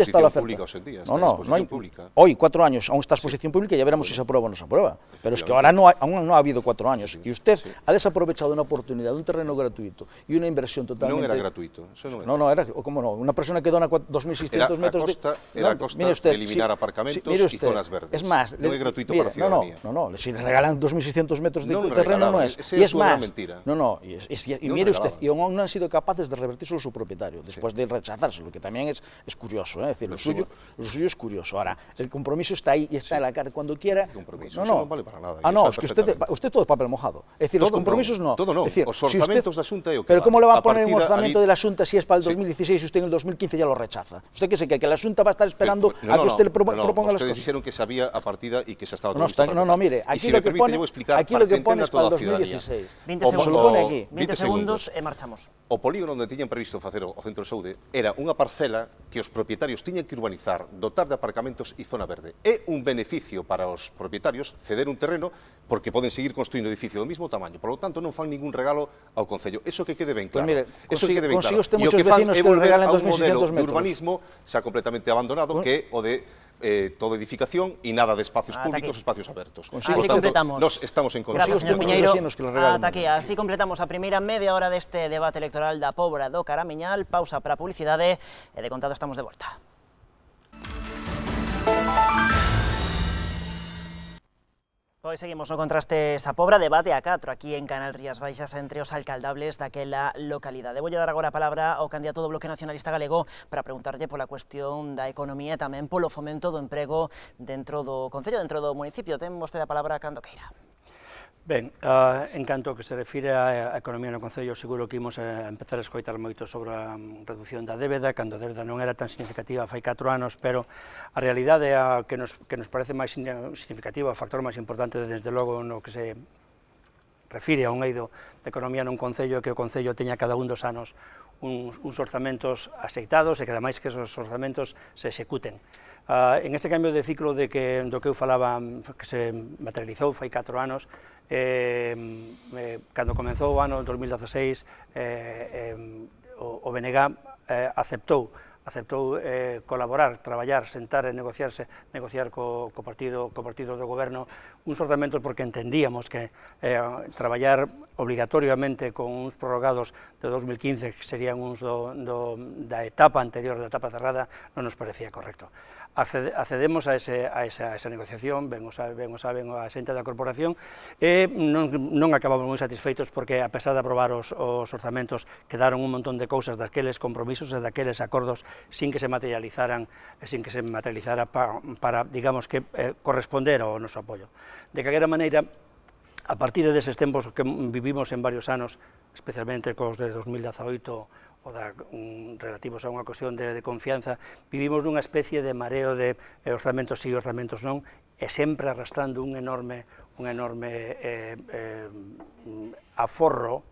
está la oferta? No hay. Hoy, 4 años, aún está en exposición pública y ya veremos si se aprueba o no se aprueba. Pero es que ahora aún no ha habido 4 años. Y usted ha desaprovechado una oportunidad, un terreno gratuito y una inversión totalmente... No era gratuito, eso no es. No, era, ¿cómo no? Una persona que dona 2.600 metros de... Era a costa de eliminar aparcamentos y zonas verdes. Es más... No es gratuito para la ciudadanía. No, si le regalan 2.600 metros de terreno no es. Y es más... Y mire usted, y aún no han sido capaces de revertírselo a su propietario, después de rechazárselo, que también es curioso, es decir, lo suyo es curioso. Ahora, el compromiso está ahí y está en la carta cuando quiera. El compromiso no vale para nada. Es que usted todo es papel mojado. Es decir, los compromisos no. Todo no. Os orzamentos da Xunta é o que pero ¿cómo le va a poner un orzamento de la Xunta si es para el 2016 y usted en el 2015 ya lo rechaza? ¿Usted qué se cree? ¿Que la Xunta va a estar esperando a que usted le proponga las cosas? Ustedes dijeron que sabía a partida y que se estaba todo listo para empezar. Mire, aquí lo que pone es para el 2016. 20 segundos e marchamos. O polígono onde tiñan previsto facer o centro de saúde era unha parcela que os propietarios tiñan que urbanizar, dotar de aparcamentos e zona verde. É un beneficio para os propietarios ceder un terreno porque poden seguir construindo edificio do mismo tamaño. Por lo tanto, non fan ningún regalo ao Concello. Eso que quede ben claro. Eso que quede ben claro. E o que fan é volver a un modelo de urbanismo xa completamente abandonado, que é o de toda edificación e nada de espacios públicos, espacios abertos. Así completamos. Nos estamos en contra. Gracias, señor Piñeiro. Ata aquí, así completamos a primeira media hora deste debate electoral da Pobra do Caramiñal. Pausa para a publicidade e de contado estamos de volta. Pois seguimos no contraste esa Pobra, debate a 4 aquí en Canal Rías Baixas entre os alcaldables daquela localidade. Voulle dar agora a palabra ao candidato do Bloque Nacionalista Galego para preguntarlle pola cuestión da economía e tamén polo fomento do emprego dentro do Concello, dentro do municipio. Ten vostede a palabra cando queira. Ben, en canto que se refire á economía no Concello, seguro que imos a empezar a escoitar moito sobre a reducción da débeda, cando a débeda non era tan significativa fai 4 anos, pero a realidade que nos parece máis significativa, o factor máis importante, desde logo, no que se refire a un eido de economía nun Concello, que o Concello teña cada un dos anos uns orzamentos aceitados e que, ademais, que esos orzamentos se executen. En este cambio de ciclo do que eu falaba, que se materializou fai 4 anos, cando comenzou o ano 2016, o BNG aceptou colaborar, traballar, sentar e negociar co partido do goberno uns orzamentos, porque entendíamos que traballar obligatoriamente con uns prorrogados de 2015, que serían uns da etapa anterior, da etapa cerrada, non nos parecía correcto. Accedemos a esa negociación, ben a xente da corporación, e non acabamos moi satisfeitos, porque, a pesar de aprobar os orzamentos, quedaron un montón de cousas daqueles compromisos e daqueles acordos sin que se materializara para, digamos, que corresponder ao noso apoio. De calquera maneira, a partir deses tempos que vivimos en varios anos, especialmente cos de 2018, relativos a unha cuestión de confianza, vivimos nunha especie de mareo de orzamentos sí e orzamentos non, e sempre arrastrando un enorme aforro,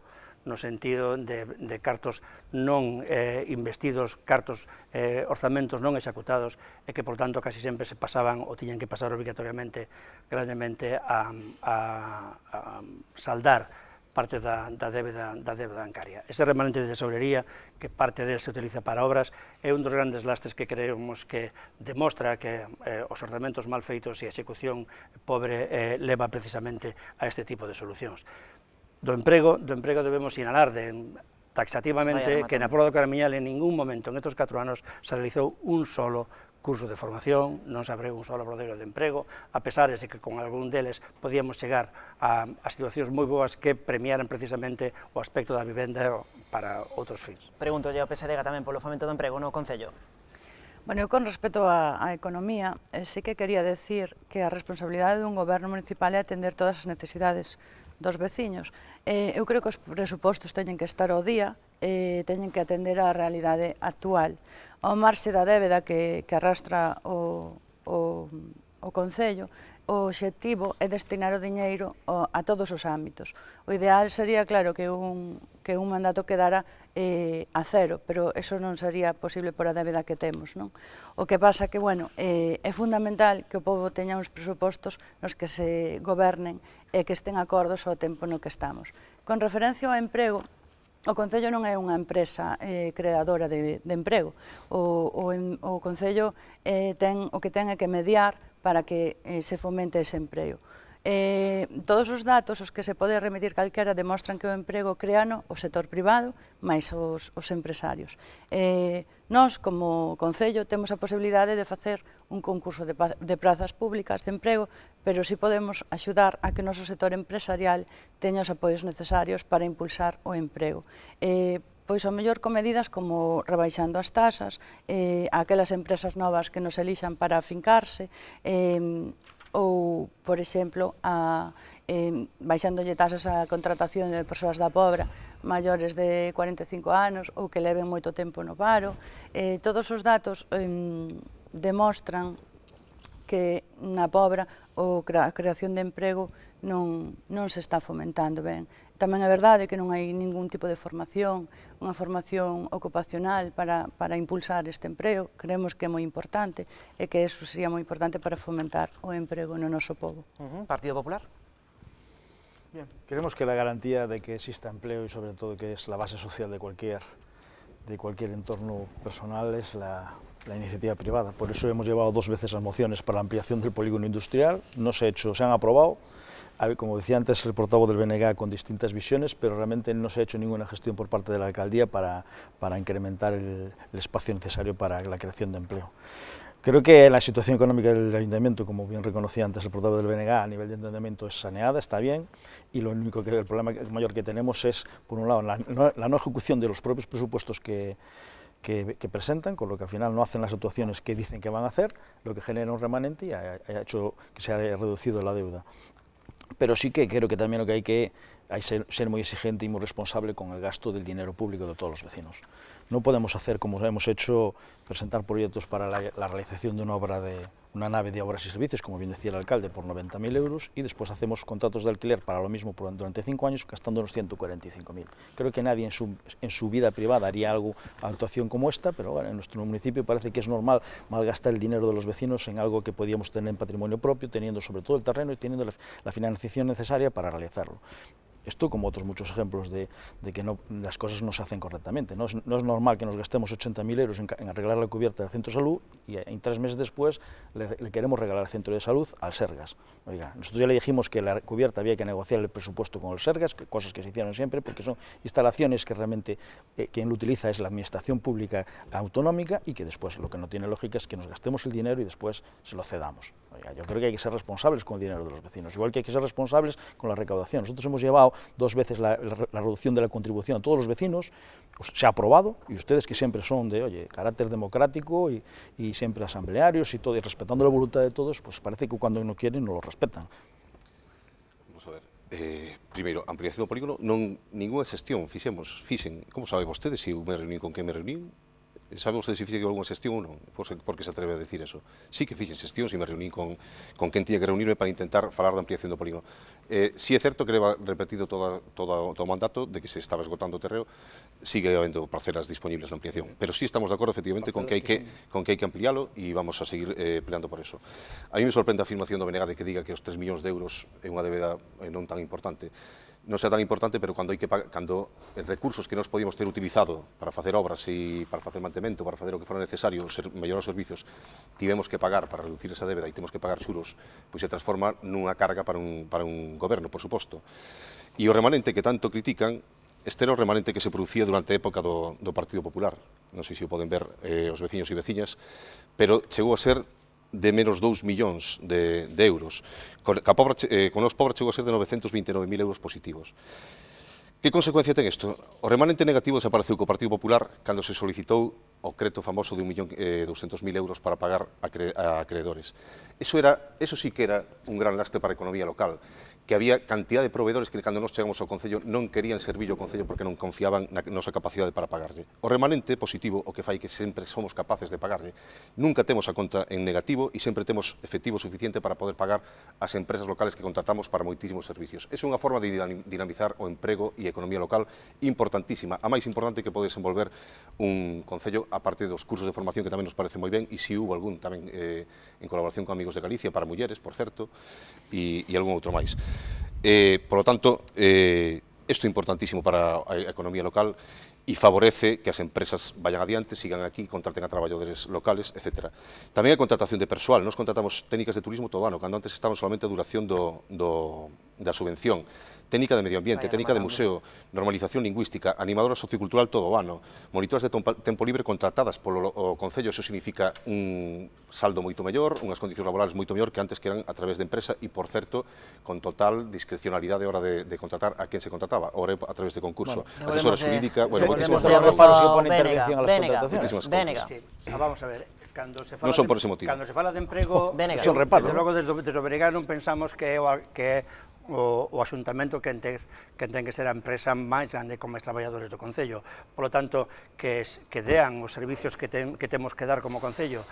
no sentido de cartos non investidos, orzamentos non executados, e que, por tanto, casi sempre se pasaban ou tiñan que pasar obrigatoriamente grandemente a saldar parte da débeda bancaria. Ese remanente de tesourería, que parte del se utiliza para obras, é un dos grandes lastres que creemos que demostra que os orzamentos mal feitos e a execución pobre leva precisamente a este tipo de solucións. Do emprego debemos sinalar taxativamente que na Proba do Caramiñal en ningún momento en estes 4 anos se realizou un solo curso de formación, non se abriu un solo obradoiro de emprego, a pesar de que con algún deles podíamos chegar a situacións moi boas que premiaran precisamente o aspecto da vivenda para outros fins. Pregúntolle ao PSDG tamén polo fomento do emprego no Concello. Bueno, eu con respecto á economía, sí que quería decir que a responsabilidade dun goberno municipal é atender todas as necesidades dos veciños. Eu creo que os presupostos teñen que estar ao día, teñen que atender á realidade actual. Ao marxe da débeda que arrastra o Concello, o obxectivo é destinar o diñeiro a todos os ámbitos. O ideal sería, claro, que un mandato quedara a cero, pero eso non sería posible por a débeda que temos, non? O que pasa que, bueno, é fundamental que o pobo teña uns presupostos nos que se gobernen e que estén acordos ao tempo no que estamos. Con referencia ao emprego, o Concello non é unha empresa creadora de emprego. O Concello o que ten é que mediar para que se fomente ese emprego. Todos os datos os que se pode remitir calquera demostran que o emprego créano o sector privado máis os empresarios. Nós, como Concello, temos a posibilidade de facer un concurso de prazas públicas de emprego, pero si podemos axudar a que o noso sector empresarial teña os apoios necesarios para impulsar o emprego. Pois ao mellor con medidas como rebaixando as tasas, aquelas empresas novas que nos elixan para afincarse, ou, por exemplo, baixándolle tasas á contratación de persoas da Pobra maiores de 45 anos ou que leven moito tempo no paro. Todos os datos demostran que na Pobra a creación de emprego non se está fomentando ben. Tamén é verdade que non hai ningún tipo de formación, unha formación ocupacional para impulsar este emprego. Creemos que é moi importante e que eso sería moi importante para fomentar o emprego no noso pobo. Partido Popular? Bien, creemos que la garantía de que exista empleo y sobre todo que es la base social de cualquier entorno personal es la iniciativa privada. Por eso hemos llevado 2 veces las mociones para la ampliación del polígono industrial, no se han aprobado. Como decía antes el portavoz del BNG, con distintas visiones, pero realmente no se ha hecho ninguna gestión por parte de la alcaldía para incrementar el espacio necesario para la creación de empleo. Creo que la situación económica del Ayuntamiento, como bien reconocía antes el portavoz del BNG, a nivel de endeudamiento es saneada, está bien, y lo único que el problema mayor que tenemos es, por un lado, la no ejecución de los propios presupuestos que presentan, con lo que al final no hacen las actuaciones que dicen que van a hacer, lo que genera un remanente y ha hecho que se haya reducido la deuda. Pero sí que creo que también lo que hay que ser muy exigente y muy responsable con el gasto del dinero público de todos los vecinos. No podemos hacer, como hemos hecho, presentar proyectos para la realización de una nave de obras y servicios, como bien decía el alcalde, por 90.000 euros, y después hacemos contratos de alquiler para lo mismo durante 5 años, gastando unos 145.000. Creo que nadie en su vida privada haría actuación como esta, pero bueno, en nuestro municipio parece que es normal malgastar el dinero de los vecinos en algo que podíamos tener en patrimonio propio, teniendo sobre todo el terreno y teniendo la financiación necesaria para realizarlo. Esto como otros muchos ejemplos de que las cosas no se hacen correctamente. No es normal que nos gastemos 80.000 euros en arreglar la cubierta del centro de salud y en 3 meses después le queremos regalar el centro de salud al Sergas. Oiga, nosotros ya le dijimos que la cubierta había que negociar el presupuesto con el Sergas, cosas que se hicieron siempre, porque son instalaciones que realmente quien lo utiliza es la administración pública autonómica y que después lo que no tiene lógica es que nos gastemos el dinero y después se lo cedamos. Oiga, yo creo que hay que ser responsables con el dinero de los vecinos, igual que hay que ser responsables con la recaudación. Nosotros hemos llevado 2 veces la reducción de la contribución a todos los vecinos, pues se ha aprobado, y ustedes que siempre son de carácter democrático y siempre asamblearios y todo, y respetando la voluntad de todos, pues parece que cuando no quieren no lo respetan. Vamos a ver, primeiro, ampliación do polígono, ninguna xestión fixen, como sabe vostedes se eu me reuní con quen me reuní? Sabe usted se fixe algunha xestión ou non? Por que se atreve a decir eso? Sí que fixen xestións e me reuní con quen tiña que reunirme para intentar falar da ampliación do polígono. Si é certo que leva repetido todo o mandato de que se estaba esgotando o terreo, sigue habendo parcelas disponibles na ampliación, pero sí estamos de acordo efectivamente con que hai que ampliálo e vamos a seguir peleando por eso. A mí me sorprende a afirmación do BNG de que diga que os 3 millóns de euros é unha débeda non tan importante. Non sea tan importante, pero cando recursos que nós podíamos ter utilizado para facer obras e para facer mantemento, para facer o que fora necesario, mellorar os servicios, tivemos que pagar para reducir esa débeda e temos que pagar xuros, pois se transforma nunha carga para un goberno, por suposto. E o remanente que tanto critican, este era o remanente que se producía durante a época do Partido Popular. Non sei se o poden ver os veciños e veciñas, pero chegou a ser de menos 2 millóns de euros. Con os pobres chegou a ser de 929.000 euros positivos. Que consecuencia ten isto? O remanente negativo desapareceu co Partido Popular cando se solicitou o crédito famoso de 1.200.000 euros para pagar a acreedores. Eso sí que era un gran lastre para a economía local, que había cantidad de proveedores que cando nos chegamos ao Concello non querían servir ao Concello porque non confiaban na nosa capacidade para pagarlle. O remanente positivo, o que fai que sempre somos capaces de pagarlle, nunca temos a conta en negativo e sempre temos efectivo suficiente para poder pagar as empresas locales que contratamos para moitísimos servicios. É unha forma de dinamizar o emprego e a economía local importantísima, a máis importante que pode desenvolver un Concello, a parte dos cursos de formación que tamén nos parece moi ben, e se hubo algún tamén en colaboración con Amigos de Galicia para mulleres, por certo, e algún outro máis. Por lo tanto, isto é importantísimo para a economía local e favorece que as empresas vayan adiante, sigan aquí, contraten a traballadores locales, etc. Tamén a contratación de persoal. Nos contratamos técnicas de turismo todo o ano, cando antes estaban solamente a duración da subvención. Técnica de medio ambiente, técnica de museo, normalización lingüística, animadora sociocultural todo o ano, monitoras de tempo libre contratadas polo Concello, eso significa un saldo moito mellor, unhas condicións laborales moito mellor que antes que eran a través de empresa e, por certo, con total discrecionalidade a hora de contratar a quen se contrataba, ora a través de concurso. Asesora xurídica, Volvemos a reparos que pone intervención a las contrataciones. Vamos a ver, cando se fala non son por ese motivo. Cando se fala de emprego, son reparos. desde logo desde o Beregá non pensamos que é o Axuntamento que ten que ser a empresa máis grande con máis traballadores do Concello. Por lo tanto, que dean os servicios que temos que dar como Concello,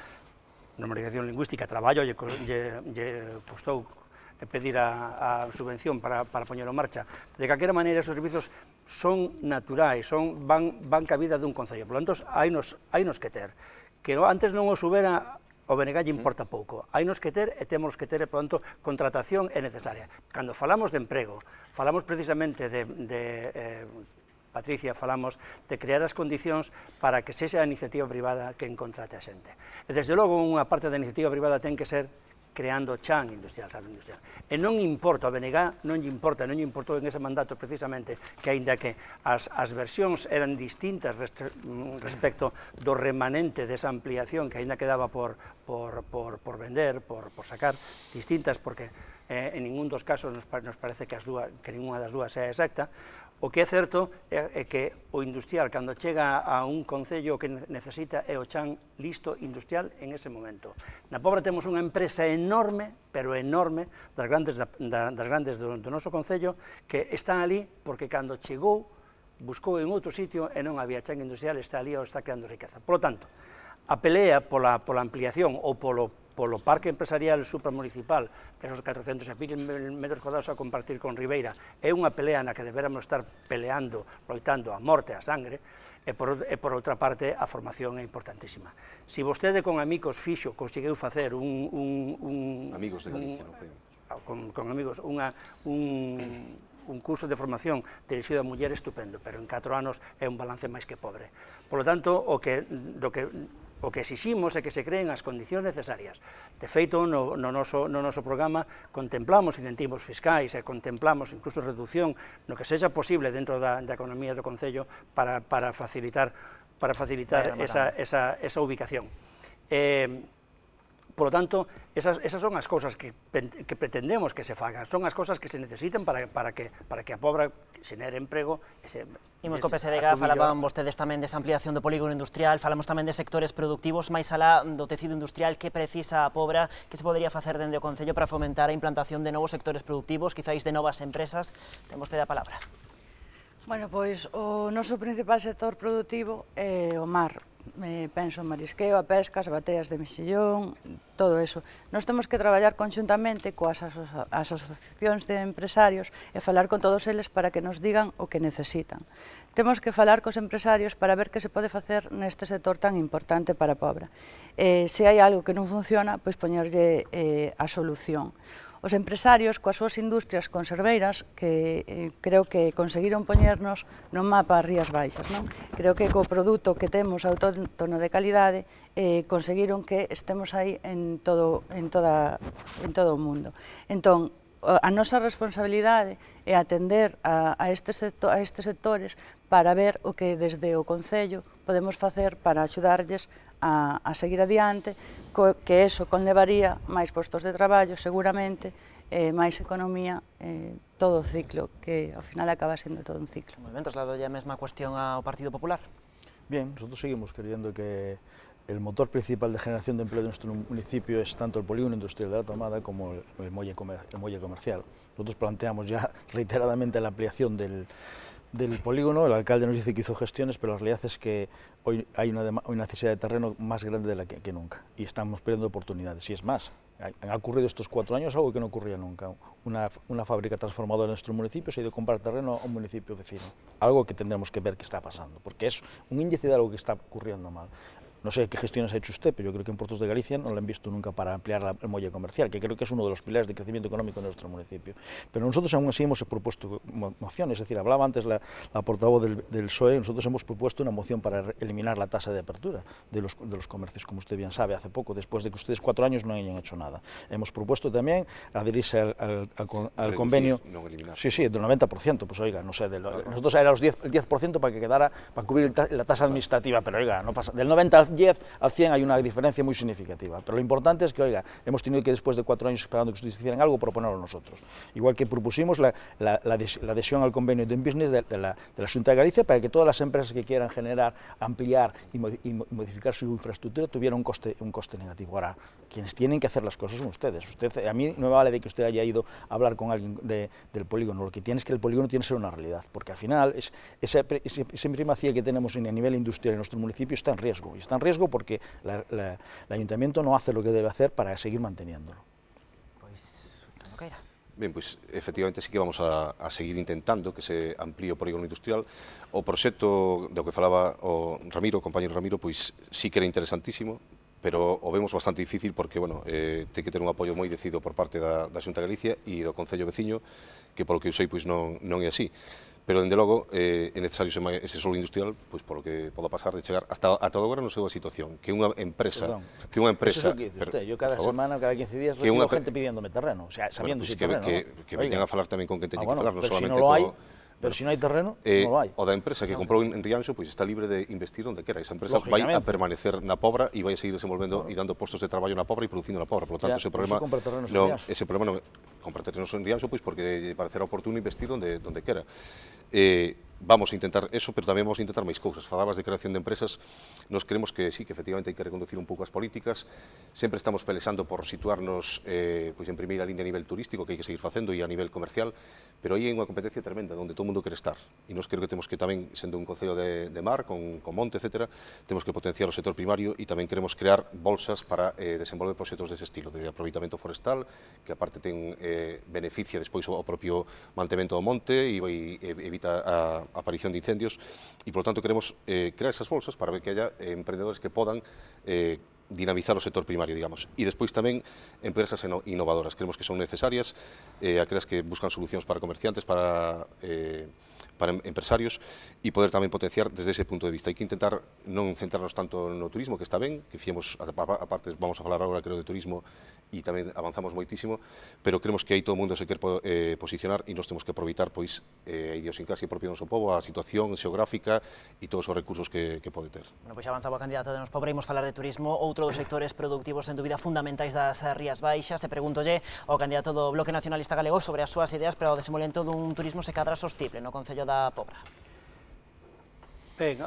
normalización lingüística, traballo, lle costou pedir a subvención para poñelo en marcha. De calquera maneira, esos servicios son naturais, van cabida dun Concello. Por lo tanto, hainos que ter. Que antes non os houbera, o BNG lle importa pouco. Hainos que ter e temos que ter, por tanto, contratación é necesaria. Cando falamos de emprego, falamos precisamente Patricia, falamos de crear as condicións para que sexa a iniciativa privada quen contrate a xente. E, desde logo, unha parte da iniciativa privada ten que ser creando chan industrial, sal industrial. E non importa, a BNG non lle importou en ese mandato precisamente que aínda que as versións eran distintas respecto do remanente desa ampliación que aínda quedaba por vender, por sacar, distintas porque en ningún dos casos nos parece que ninguna das dúas sea exacta. O que é certo é que o industrial, cando chega a un concello, o que necesita é o chan listo industrial en ese momento. Na Pobra temos unha empresa enorme, pero enorme, das grandes do noso concello, que están ali porque cando chegou, buscou en outro sitio e non había chan industrial, está ali ou está creando riqueza. Por lo tanto, a pelea pola ampliación ou polo parque empresarial supramunicipal, esos 400.000 metros cuadrados a compartir con Ribeira, é unha pelea na que deberamos estar peleando, loitando a morte, a sangre, e por outra parte a formación é importantísima. Se vostede con amigos fixo, conseguiu facer Amigos de Galicia, non foi? Con amigos, un curso de formación dirixido a mulleres estupendo, pero en 4 anos é un balance máis que pobre. Por lo tanto, o que exiximos é que se creen as condicións necesarias. De feito, no noso programa contemplamos incentivos fiscais e contemplamos incluso reducción no que sexa posible dentro da economía do Concello para facilitar esa ubicación. Por lo tanto, esas son as cousas que pretendemos que se fagan, son as cousas que se necesitan para que a Pobra xenere emprego. Imos co PSDG, falaban vostedes tamén desa ampliación do polígono industrial, falamos tamén de sectores productivos, máis alá do tecido industrial, que precisa a Pobra, que se podería facer dende o Concello para fomentar a implantación de novos sectores productivos, quizáis de novas empresas? Ten vostede a palabra. Bueno, pois o noso principal sector productivo é o mar. Penso en marisqueo, a pesca, as bateas de mexillón, todo eso. Nós temos que traballar conxuntamente coas asociacións de empresarios e falar con todos eles para que nos digan o que necesitan. Temos que falar cos empresarios para ver que se pode facer neste sector tan importante para a Pobra. Se hai algo que non funciona, pois poñerlle a solución. Os empresarios, coas súas industrias conserveiras, que creo que conseguiron poñernos no mapa as Rías Baixas, non? Creo que co produto que temos autóctono de calidade, conseguiron que estemos aí en todo o mundo. Entón, a nosa responsabilidade é atender a estes sectores para ver o que desde o Concello podemos facer para axudarlles a seguir adiante, que eso conlevaría máis postos de traballo, seguramente, máis economía, todo o ciclo, que ao final acaba sendo todo un ciclo. Moi ben, traslado a mesma cuestión ao Partido Popular. Bien, nosotros seguimos creyendo que el motor principal de generación de empleo de nuestro municipio es tanto el polígono industrial de la Tomada como el muelle comercial. Nosotros planteamos ya reiteradamente la ampliación del polígono. El alcalde nos dice que hizo gestiones, pero la realidad es que hoy hay una necesidad de terreno más grande de la que nunca y estamos perdiendo oportunidades. Y es más, han ocurrido estos 4 años algo que no ocurría nunca. Una fábrica transformadora en nuestro municipio se ha ido a comprar terreno a un municipio vecino. Algo que tendremos que ver qué está pasando, porque es un índice de algo que está ocurriendo mal. No sé qué gestiones ha hecho usted, pero yo creo que en Puertos de Galicia no lo han visto nunca para ampliar el muelle comercial, que creo que es uno de los pilares de crecimiento económico de nuestro municipio. Pero nosotros aún así hemos propuesto mociones, es decir, hablaba antes la portavoz del PSOE, nosotros hemos propuesto una moción para eliminar la tasa de apertura de los comercios, como usted bien sabe, hace poco, después de que ustedes 4 años no hayan hecho nada. Hemos propuesto también adherirse al convenio... No eliminar. Sí, del 90%, pues oiga, no sé, nosotros era el 10% para que quedara, para cubrir la tasa administrativa, pero oiga, no pasa, del 90 al 10 al 100 hay una diferencia muy significativa, pero lo importante es que, oiga, hemos tenido que después de 4 años esperando que ustedes hicieran algo, proponerlo nosotros. Igual que propusimos la adhesión al convenio de Business de la Xunta de Galicia para que todas las empresas que quieran generar, ampliar y modificar su infraestructura tuvieran un coste negativo. Ahora, quienes tienen que hacer las cosas son ustedes. A mí no me vale de que usted haya ido a hablar con alguien del polígono, lo que tiene es que el polígono tiene que ser una realidad, porque al final esa primacía que tenemos a nivel industrial en nuestro municipio está en riesgo, y está en riesgo porque el Ayuntamiento no hace lo que debe hacer para seguir manteniéndolo. Pois, cando queira. Ben, pois, efectivamente, sí que vamos a seguir intentando que se amplíe o polígono industrial. O proxecto do que falaba o Ramiro, o compañero Ramiro, pois sí que era interesantísimo, pero o vemos bastante difícil porque, bueno, ten que ter un apoio moi decidido por parte da Xunta de Galicia e do Concello veciño, que polo que eu sei, pois non é así. pero, dende logo, é necesario ese solo industrial, pois, polo que poda pasar de chegar hasta agora non sei a situación, que unha empresa... Eso é o que dice usted, yo cada semana, cada 15 días, recibo gente pidiéndome terreno, o sea, sabiendo si terreno, que vengan a falar tamén con quen teñen que falar, non pero si solamente no lo hay, pero si no hai terreno, non lo hai. O da empresa que comprou en Rianxo, pois está libre de investir onde quera. Esa empresa vai a permanecer na Pobra e vai a seguir desenvolvendo e dando postos de traballo na Pobra e producindo na Pobra. Por lo tanto, ese problema non compra terrenos en Rianxo, pois porque parecerá oportuno investir onde quera. Vamos a intentar eso, pero tamén vamos a intentar máis cousas. Falabas de creación de empresas, nos creemos que sí, que efectivamente hai que reconducir un pouco as políticas. Sempre estamos pelexando por situarnos pois en primeira línea a nivel turístico, que hai que seguir facendo, e a nivel comercial, pero aí hai unha competencia tremenda, onde todo o mundo quere estar. E nos creo que temos que tamén, sendo un concello de mar, con monte, etc., temos que potenciar o sector primario e tamén queremos crear bolsas para desenvolver proxectos dese estilo, de aproveitamento forestal, que aparte ten beneficia despois ao propio mantemento do monte e evita a aparición de incendios, e, por lo tanto, queremos crear esas bolsas para ver que haya emprendedores que podan dinamizar o sector primario, digamos. E despois tamén empresas innovadoras. Creemos que son necesarias, aquelas que buscan solucións para comerciantes, para empresarios, e poder tamén potenciar desde ese punto de vista. Hai que intentar non centrarnos tanto no turismo, que está ben, que fiemos, aparte vamos a falar agora, creo, de turismo, e tamén avanzamos moitísimo, pero creemos que aí todo o mundo se quer posicionar e nós temos que aproveitar pois a idiosincrasia propia do noso povo, a situación xeográfica e todos os recursos que pode ter. Bueno, pois avanzaba o candidato de Nos Pobre, imos falar de turismo, outro dos sectores productivos en dúbida fundamentais das Rías Baixas. E pregúntolle ao candidato do Bloque Nacionalista Galego sobre as súas ideas para o desenvolvemento dun turismo se cadra sostible no Concello da Pobra. Ben,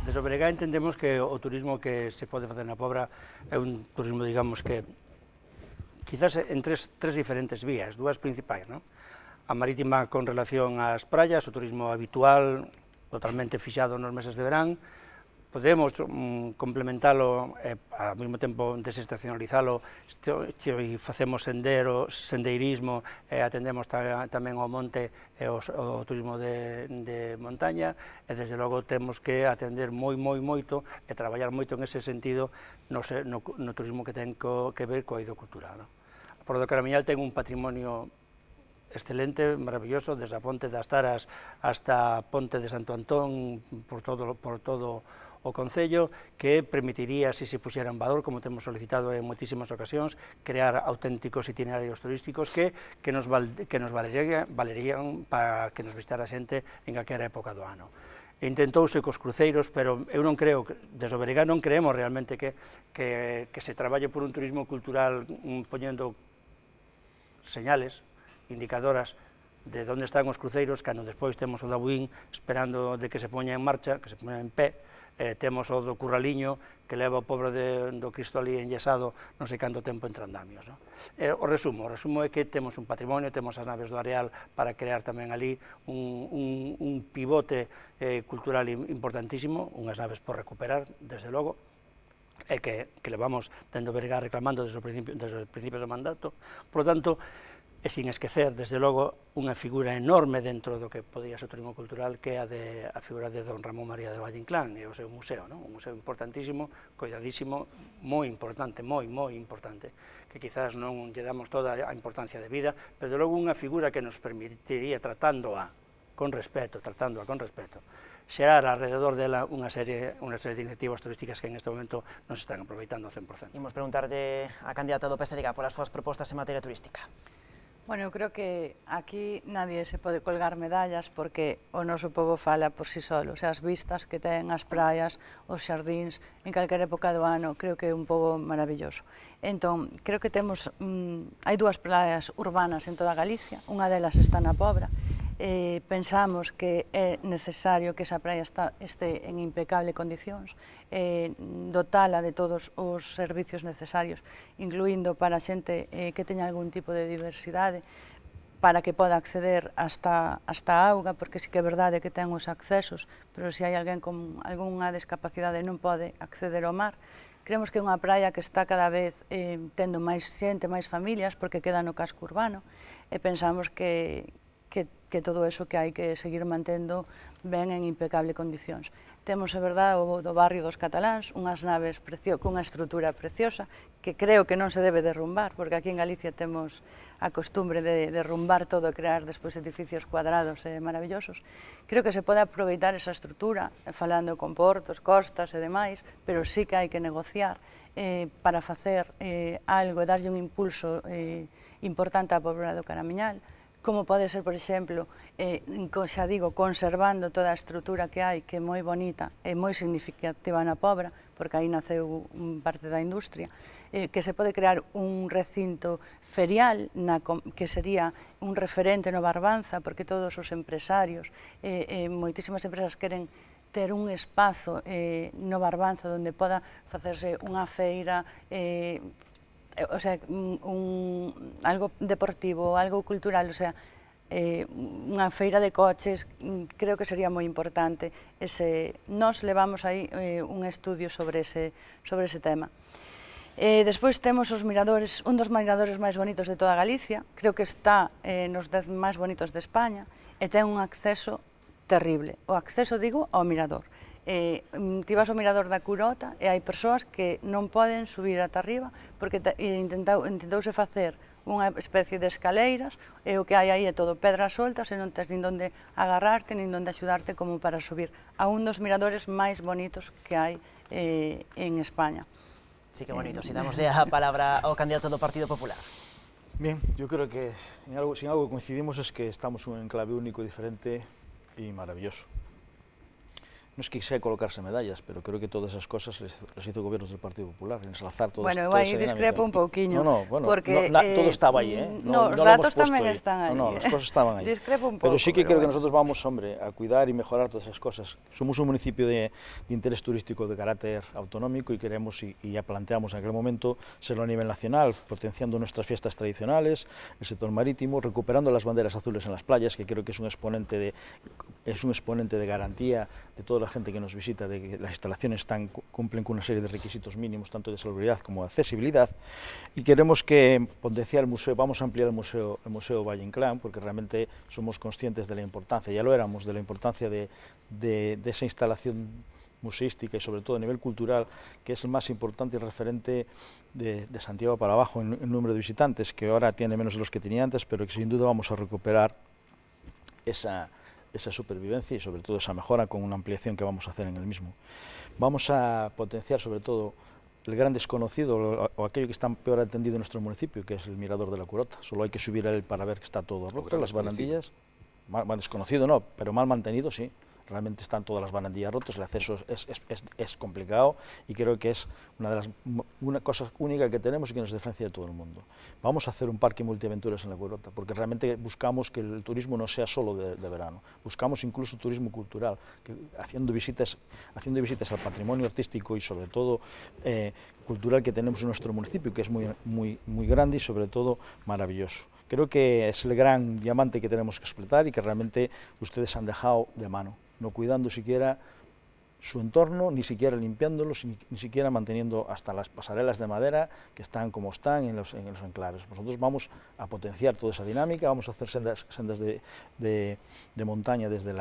desde o Beregá entendemos que o turismo que se pode facer na Pobra é un turismo, digamos, que quizás en tres diferentes vías, dúas principais, non? A marítima con relación ás praias, o turismo habitual, totalmente fixado nos meses de verán. Podemos complementalo ao mesmo tempo desestacionalizalo, e facemos sendeirismo, atendemos tamén ao monte e ao turismo de montaña, e desde logo temos que atender moito e traballar moito en ese sentido no turismo que ten que ver coa idocultura. A Porta do Caramiñal ten un patrimonio excelente, maravilloso, desde a Ponte das Taras hasta a Ponte de Santo Antón, por todo o Concello, que permitiría, se se puxera en valor, como temos solicitado en moitísimas ocasións, crear auténticos itinerarios turísticos que nos valerían para que nos visitara xente en calquera época do ano. Intentouse cos cruceiros, pero eu non creo, desde o Beregá non creemos realmente que se traballe por un turismo cultural poñendo señales, indicadoras de onde están os cruceiros, cando despois temos o da Buín esperando de que se poña en marcha, que se poña en pé, temos o do Curraliño, que leva o pobre do Cristo ali enyesado non sei canto tempo entre andamios. O resumo é que temos un patrimonio, temos as naves do Areal para crear tamén ali un pivote cultural importantísimo, unhas naves por recuperar, desde logo, e que levamos tendo Beregá reclamando desde o principio do mandato. Por lo tanto, e sin esquecer, desde logo, unha figura enorme dentro do que podía ser o turismo cultural, que é a figura de don Ramón María de Valle Inclán e o seu museo, un museo importantísimo, coidadísimo, moi importante, que quizás non lle damos toda a importancia de vida, pero de logo unha figura que nos permitiría, tratándoa con respeto, xerar alrededor dela unha serie de iniciativas turísticas que en este momento non se están aproveitando ao 100%. Imos preguntarlle á candidata do PSDG polas súas propostas en materia turística. Bueno, eu creo que aquí nadie se pode colgar medallas porque o noso povo fala por si solo. O sea, as vistas que ten as praias, os xardíns, en calquera época do ano, creo que é un pobo maravilloso. Entón, creo que temos, hai dúas praias urbanas en toda Galicia, unha delas está na Pobra. Pensamos que é necesario que esa praia este en impecable condicións, dotala de todos os servicios necesarios, incluindo para a xente que teña algún tipo de diversidade, para que poda acceder hasta a auga, porque sí que é verdade que ten os accesos, pero se hai alguén con algunha discapacidade non pode acceder ao mar. Creemos que é unha praia que está cada vez tendo máis xente, máis familias, porque queda no casco urbano, e pensamos que que todo eso que hai que seguir mantendo ben en impecable condicións. Temos, é verdade, o do barrio dos cataláns, unhas naves cunha estrutura preciosa, que creo que non se debe derrumbar, porque aquí en Galicia temos a costumbre de derrumbar todo e crear despois edificios cuadrados e maravillosos. Creo que se pode aproveitar esa estrutura, falando con portos, costas e demais, pero sí que hai que negociar para facer algo e darlle un impulso importante á Pobra do Caramiñal, como pode ser, por exemplo, xa digo, conservando toda a estrutura que hai, que é moi bonita e moi significativa na Pobra, porque aí naceu parte da industria, que se pode crear un recinto ferial, que sería un referente no Barbanza, porque todos os empresarios, moitísimas empresas queren ter un espazo no Barbanza onde poda facerse unha feira, o sea, algo deportivo, algo cultural, o sea, unha feira de coches, creo que sería moi importante. Nos levamos aí un estudio sobre ese tema. Despois temos os miradores, un dos miradores máis bonitos de toda Galicia, creo que está nos 10 máis bonitos de España, e ten un acceso terrible. O acceso, digo, ao mirador. Ti vas ao mirador da Curota e hai persoas que non poden subir ata arriba porque intentouse facer unha especie de escaleiras e o que hai aí é todo pedras soltas e non tens nin donde agarrarte nin donde axudarte como para subir a un dos miradores máis bonitos que hai en España. Sí, que bonito. Si damos a palabra ao candidato do Partido Popular. Bien, yo creo que si en algo coincidimos es que estamos en un enclave único, diferente y maravilloso. No es que sea colocarse medallas, pero creo que todas esas cosas las hizo gobiernos del Partido Popular, ensalzar toda esa dinámica. Bueno, aí discrepo un pouquiño. Porque todo estaba ahí, ¿eh? No, os datos tamén están aí. No, las cosas estaban ahí. Discrepo un pouco. Pero sí que creo que nosotros vamos, hombre, a cuidar y mejorar todas esas cosas. Somos un municipio de interés turístico de carácter autonómico y queremos, y ya planteamos en aquel momento, serlo a nivel nacional, potenciando nuestras fiestas tradicionales, el sector marítimo, recuperando las banderas azules en las playas, que creo que es un exponente de garantía de toda la gente que nos visita, de que las instalaciones cumplen con una serie de requisitos mínimos, tanto de salubridad como de accesibilidad, y queremos que potenciar el museo, vamos a ampliar el museo Valle Inclán, porque realmente somos conscientes de la importancia, ya lo éramos, de la importancia de esa instalación museística y sobre todo a nivel cultural, que es el más importante y referente de Santiago para abajo en número de visitantes, que ahora tiene menos de los que tenía antes, pero que sin duda vamos a recuperar esa supervivencia y sobre todo esa mejora con una ampliación que vamos a hacer en el mismo. Vamos a potenciar sobre todo el gran desconocido o aquello que está peor atendido en nuestro municipio, que es el Mirador de la Curota. Solo hay que subir a él para ver que está todo roto, las barandillas, mal desconocido no, pero mal mantenido sí. Realmente están todas las barandillas rotas, el acceso es complicado y creo que es una cosa única que tenemos y que nos diferencia de todo el mundo. Vamos a hacer un parque multiaventuras en la Curota, porque realmente buscamos que el turismo no sea solo de verano, buscamos incluso turismo cultural, haciendo visitas al patrimonio artístico y sobre todo cultural que tenemos en nuestro municipio, que es muy grande y sobre todo maravilloso. Creo que es el gran diamante que tenemos que explotar y que realmente ustedes han dejado de mano, no cuidando siquiera su entorno, ni siquiera limpiándolos, ni siquiera manteniendo hasta las pasarelas de madera que están como están en los enclaves. Nosotros vamos a potenciar toda esa dinámica, vamos a hacer sendas de montaña desde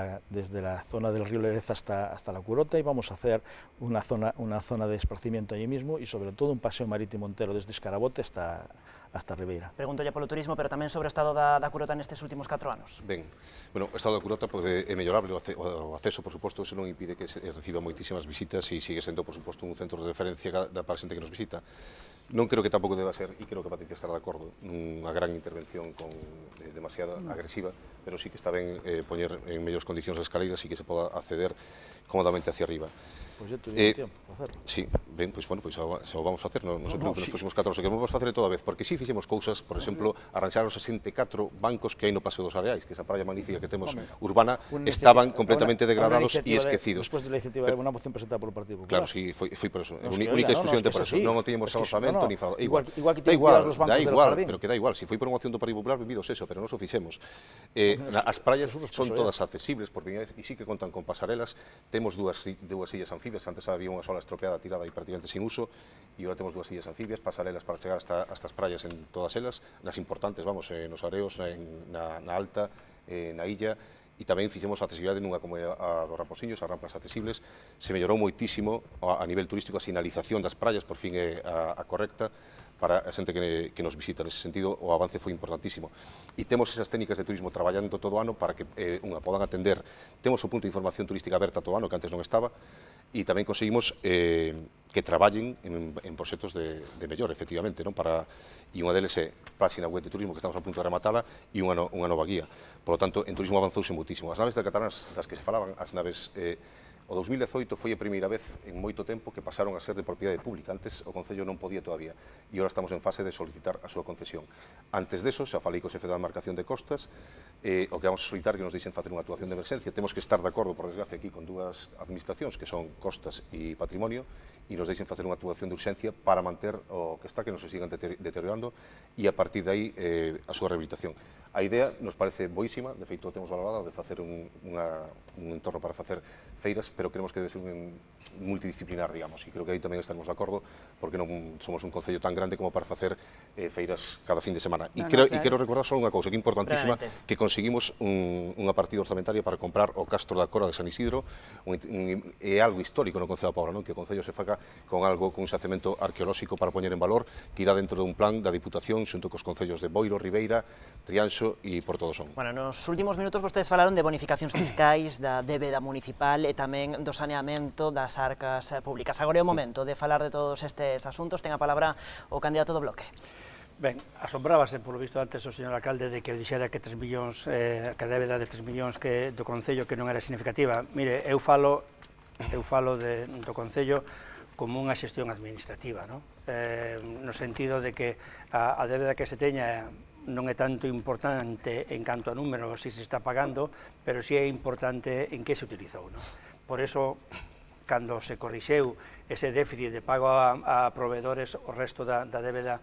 la zona del río Lereza hasta la Curota y vamos a hacer una zona de esparcimiento allí mismo y sobre todo un paseo marítimo entero desde Escarabote hasta Ribeira. Pregunto ya polo turismo, pero tamén sobre o estado da Curota nestes últimos 4 anos. Ben, bueno, o estado da Curota é mellorable, o acceso, por suposto, eso non impide que se reciba moitísimas visitas e sigue sendo, por suposto, un centro de referencia para a xente que nos visita. Non creo que tampouco deba ser, e creo que Patricia estará de acordo, unha gran intervención demasiada agresiva, pero sí que está ben poñer en mellores condicións as escaleiras e que se poda acceder cómodamente hacia arriba. Pois ya tuvimos tiempo para hacerlo. Sí, ben, pois bueno, pois xa o vamos a hacer, non se preocupen nos próximos 14, que non vamos a facer toda vez, porque si fixemos cousas, por exemplo, arranxar os 64 bancos que hai no Paseo dos Areais, que esa praia magnífica que temos urbana, estaban completamente degradados e esquecidos. Despois de la iniciativa, unha moción presentada polo Partido Popular. Claro, sí, foi por eso, única exclusivamente por eso, non o tiñemos orzamento ni fado. Igual que te cuidas los bancos del jardín. Pero que da igual, si foi por unha moción do Partido Popular, vividos eso, pero non o fixemos. As praias son todas accesibles por primeira vez e sí que contan con pasarelas, temos dúas sillas anfibias, antes había unha sola estropeada, tirada e prácticamente sin uso, e agora temos dúas sillas anfibias, pasarelas para chegar hasta as praias en todas elas, nas importantes, vamos, nos Areos, na Alta, na illa, e tamén fixemos a accesibilidade nunha como a dos Raposiños, as rampas accesibles, se mellorou moitísimo a nivel turístico, a sinalización das praias, por fin é a correcta, para a xente que nos visita. Nese sentido, o avance foi importantísimo. E temos esas técnicas de turismo traballando todo o ano para que podan atender. Temos o punto de información turística aberta todo o ano, que antes non estaba, e tamén conseguimos que traballen en proxectos de mellor, efectivamente, non? E unha deles é páxina web de turismo, que estamos a punto de rematala, e unha nova guía. Por lo tanto, en turismo avanzouse muitísimo. As naves de catalanas das que se falaban, as naves... O 2018 foi a primeira vez en moito tempo que pasaron a ser de propiedade pública. Antes o Concello non podía todavía e agora estamos en fase de solicitar a súa concesión. Antes deso, xa falei co xefe da demarcación de costas, o que vamos a solicitar que nos deixen facer unha actuación de emerxencia. Temos que estar de acordo, por desgracia, aquí con dúas administracións que son costas e patrimonio e nos deixen facer unha actuación de urxencia para manter o que está, que non se sigan deteriorando e a partir de aí a súa rehabilitación. A idea nos parece boísima, de feito temos valorado de facer un entorno para facer feiras, pero queremos que debe ser multidisciplinar, digamos, e creo que aí tamén estaremos de acordo, porque non somos un concello tan grande como para facer feiras cada fin de semana. E quero recordar só unha cousa que é importantísima, que conseguimos unha partida orzamentaria para comprar o Castro da Cora de San Isidro, é algo histórico no Concello da Pobra, non? Que o Concello se faga con un xacemento arqueolóxico para poñer en valor, que irá dentro dun plan da Diputación, xunto cos concellos de Boiro, Ribeira, Trianxo e Portodosón. Bueno, nos últimos minutos vostedes falaron de bonificacións fiscais, da débeda municipal e tamén do saneamento das arcas públicas. Agora é o momento de falar de todos estes asuntos. Ten a palabra o candidato do Bloque. Ben, asombrábase, polo visto antes, o señor alcalde de que dixera que 3 millóns, que a débeda de 3 millóns do Concello que non era significativa. Mire, eu falo do Concello como unha xestión administrativa, no sentido de que a débeda que se teña non é tanto importante en canto a número, se está pagando, pero si é importante en que se utilizou. Por eso, cando se corrixeu ese déficit de pago a proveedores, o resto da débeda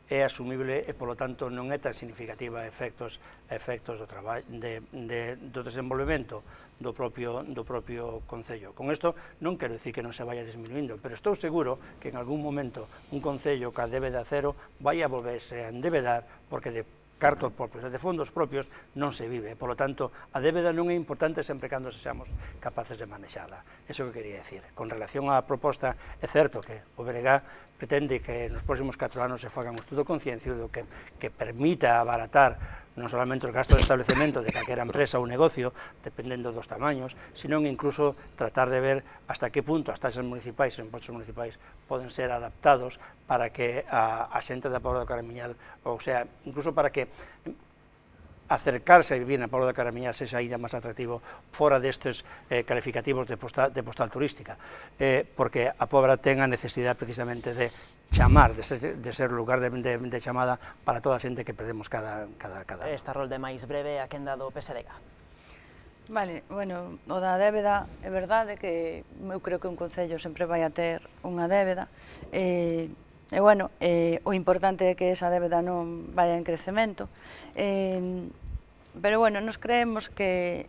é asumible e, polo tanto, non é tan significativa efectos do traballo, do desenvolvemento do propio Concello. Con isto non quero dicir que non se vaya disminuindo, pero estou seguro que en algún momento un Concello que a débeda cero vai a volverse a endevedar, porque de cartos propios e de fondos propios non se vive. Por lo tanto, a débeda non é importante sempre cando sexamos capaces de manexala. Eso que quería decir. Con relación á proposta, é certo que o BNG pretende que nos próximos 4 anos se faga un estudo concienciudo que permita abaratar non solamente os gastos de establecemento de calquera empresa ou negocio, dependendo dos tamaños, senón incluso tratar de ver hasta que punto as taxas municipais e os impostos municipais poden ser adaptados para que a xente da Pobra do Caramiñal, ou sea, incluso para que acercarse a vivir na Pobra do Caramiñal sexa ainda máis atractivo fora destes calificativos de postal turística, porque a Pobra ten a necesidade precisamente de chamar, de ser lugar de chamada para toda a xente que perdemos cada ano. Esta rol de máis breve a quenda do PSDG. Vale, bueno, o da débeda, é verdade que eu creo que un concello sempre vai a ter unha débeda, e bueno, o importante é que esa débeda non vaya en crecemento, pero bueno, nos creemos que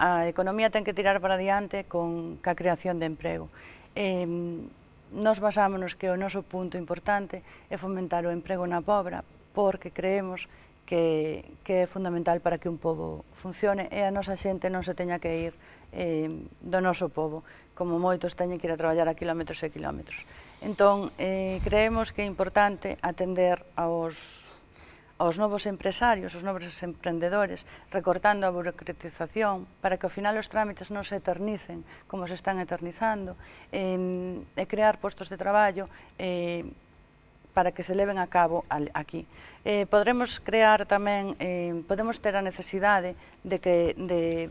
a economía ten que tirar para diante ca creación de emprego. Nos basámonos que o noso punto importante é fomentar o emprego na Pobra, porque creemos que é fundamental para que un pobo funcione e a nosa xente non se teña que ir do noso pobo, como moitos teñen que ir a traballar a kilómetros e kilómetros. Entón, creemos que é importante atender aos novos empresarios, aos novos emprendedores, recortando a burocratización para que ao final os trámites non se eternicen como se están eternizando, e crear postos de traballo para que se leven a cabo aquí. Podremos crear tamén, podemos ter a necesidade de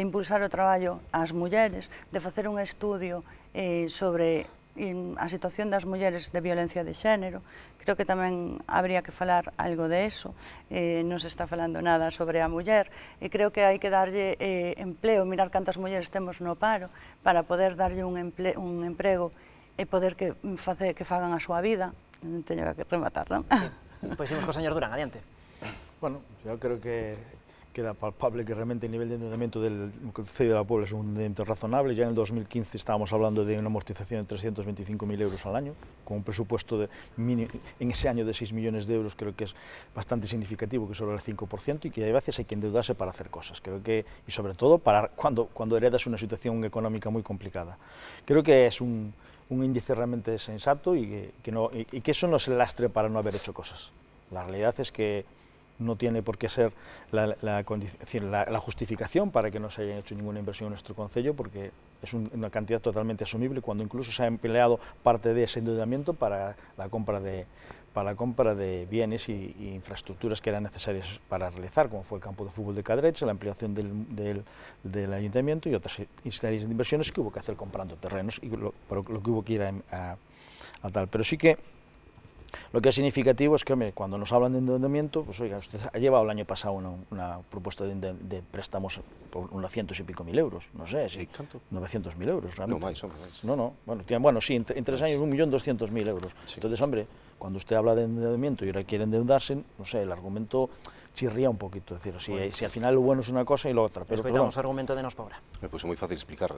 impulsar o traballo ás mulleres, de facer un estudio sobre a situación das mulleres de violencia de xénero. Creo que tamén habría que falar algo de eso, non se está falando nada sobre a muller, e creo que hai que darlle empleo, mirar cantas mulleres temos no paro, para poder darlle un emprego e poder que fagan a súa vida. Non teño que rematar, non? Sí. Pois imos co señor Durán, adiante. Bueno, yo creo que queda palpable que realmente el nivel de endeudamiento del Concello de la Puebla es un endeudamiento razonable. Ya en el 2015 estábamos hablando de una amortización de 325.000 euros al año, con un presupuesto en ese año de 6 millones de euros. Creo que es bastante significativo, que solo el 5%, y que a veces hay que endeudarse para hacer cosas. Creo que, y sobre todo para cuando heredas una situación económica muy complicada. Creo que es un índice realmente sensato y que eso no es el lastre para no haber hecho cosas. La realidad es que no tiene por qué ser la justificación para que no se haya hecho ninguna inversión en nuestro concello, porque es una cantidad totalmente asumible, cuando incluso se ha empleado parte de ese endeudamiento para la compra de bienes y infraestructuras que eran necesarias para realizar, como fue el campo de fútbol de Cadreche, la ampliación del ayuntamiento y otras series de inversiones que hubo que hacer comprando terrenos, y lo que hubo que ir a tal. Pero sí que lo que es significativo es que, hombre, cuando nos hablan de endeudamiento, pues oiga, usted ha llevado el año pasado una propuesta de préstamos por unos cientos y pico mil euros, no sé, si 900.000 euros realmente. No, máis. No, bueno, sí, en 3 años 1.200.000 euros. Sí. Entonces, hombre, cuando usted habla de endeudamiento y ahora quiere endeudarse, no sé, el argumento chirría un poquito, es decir, si al final lo bueno es una cosa y lo otra. Pero escoitamos o argumento de Nos Pobra. Pois é moi fácil explicar.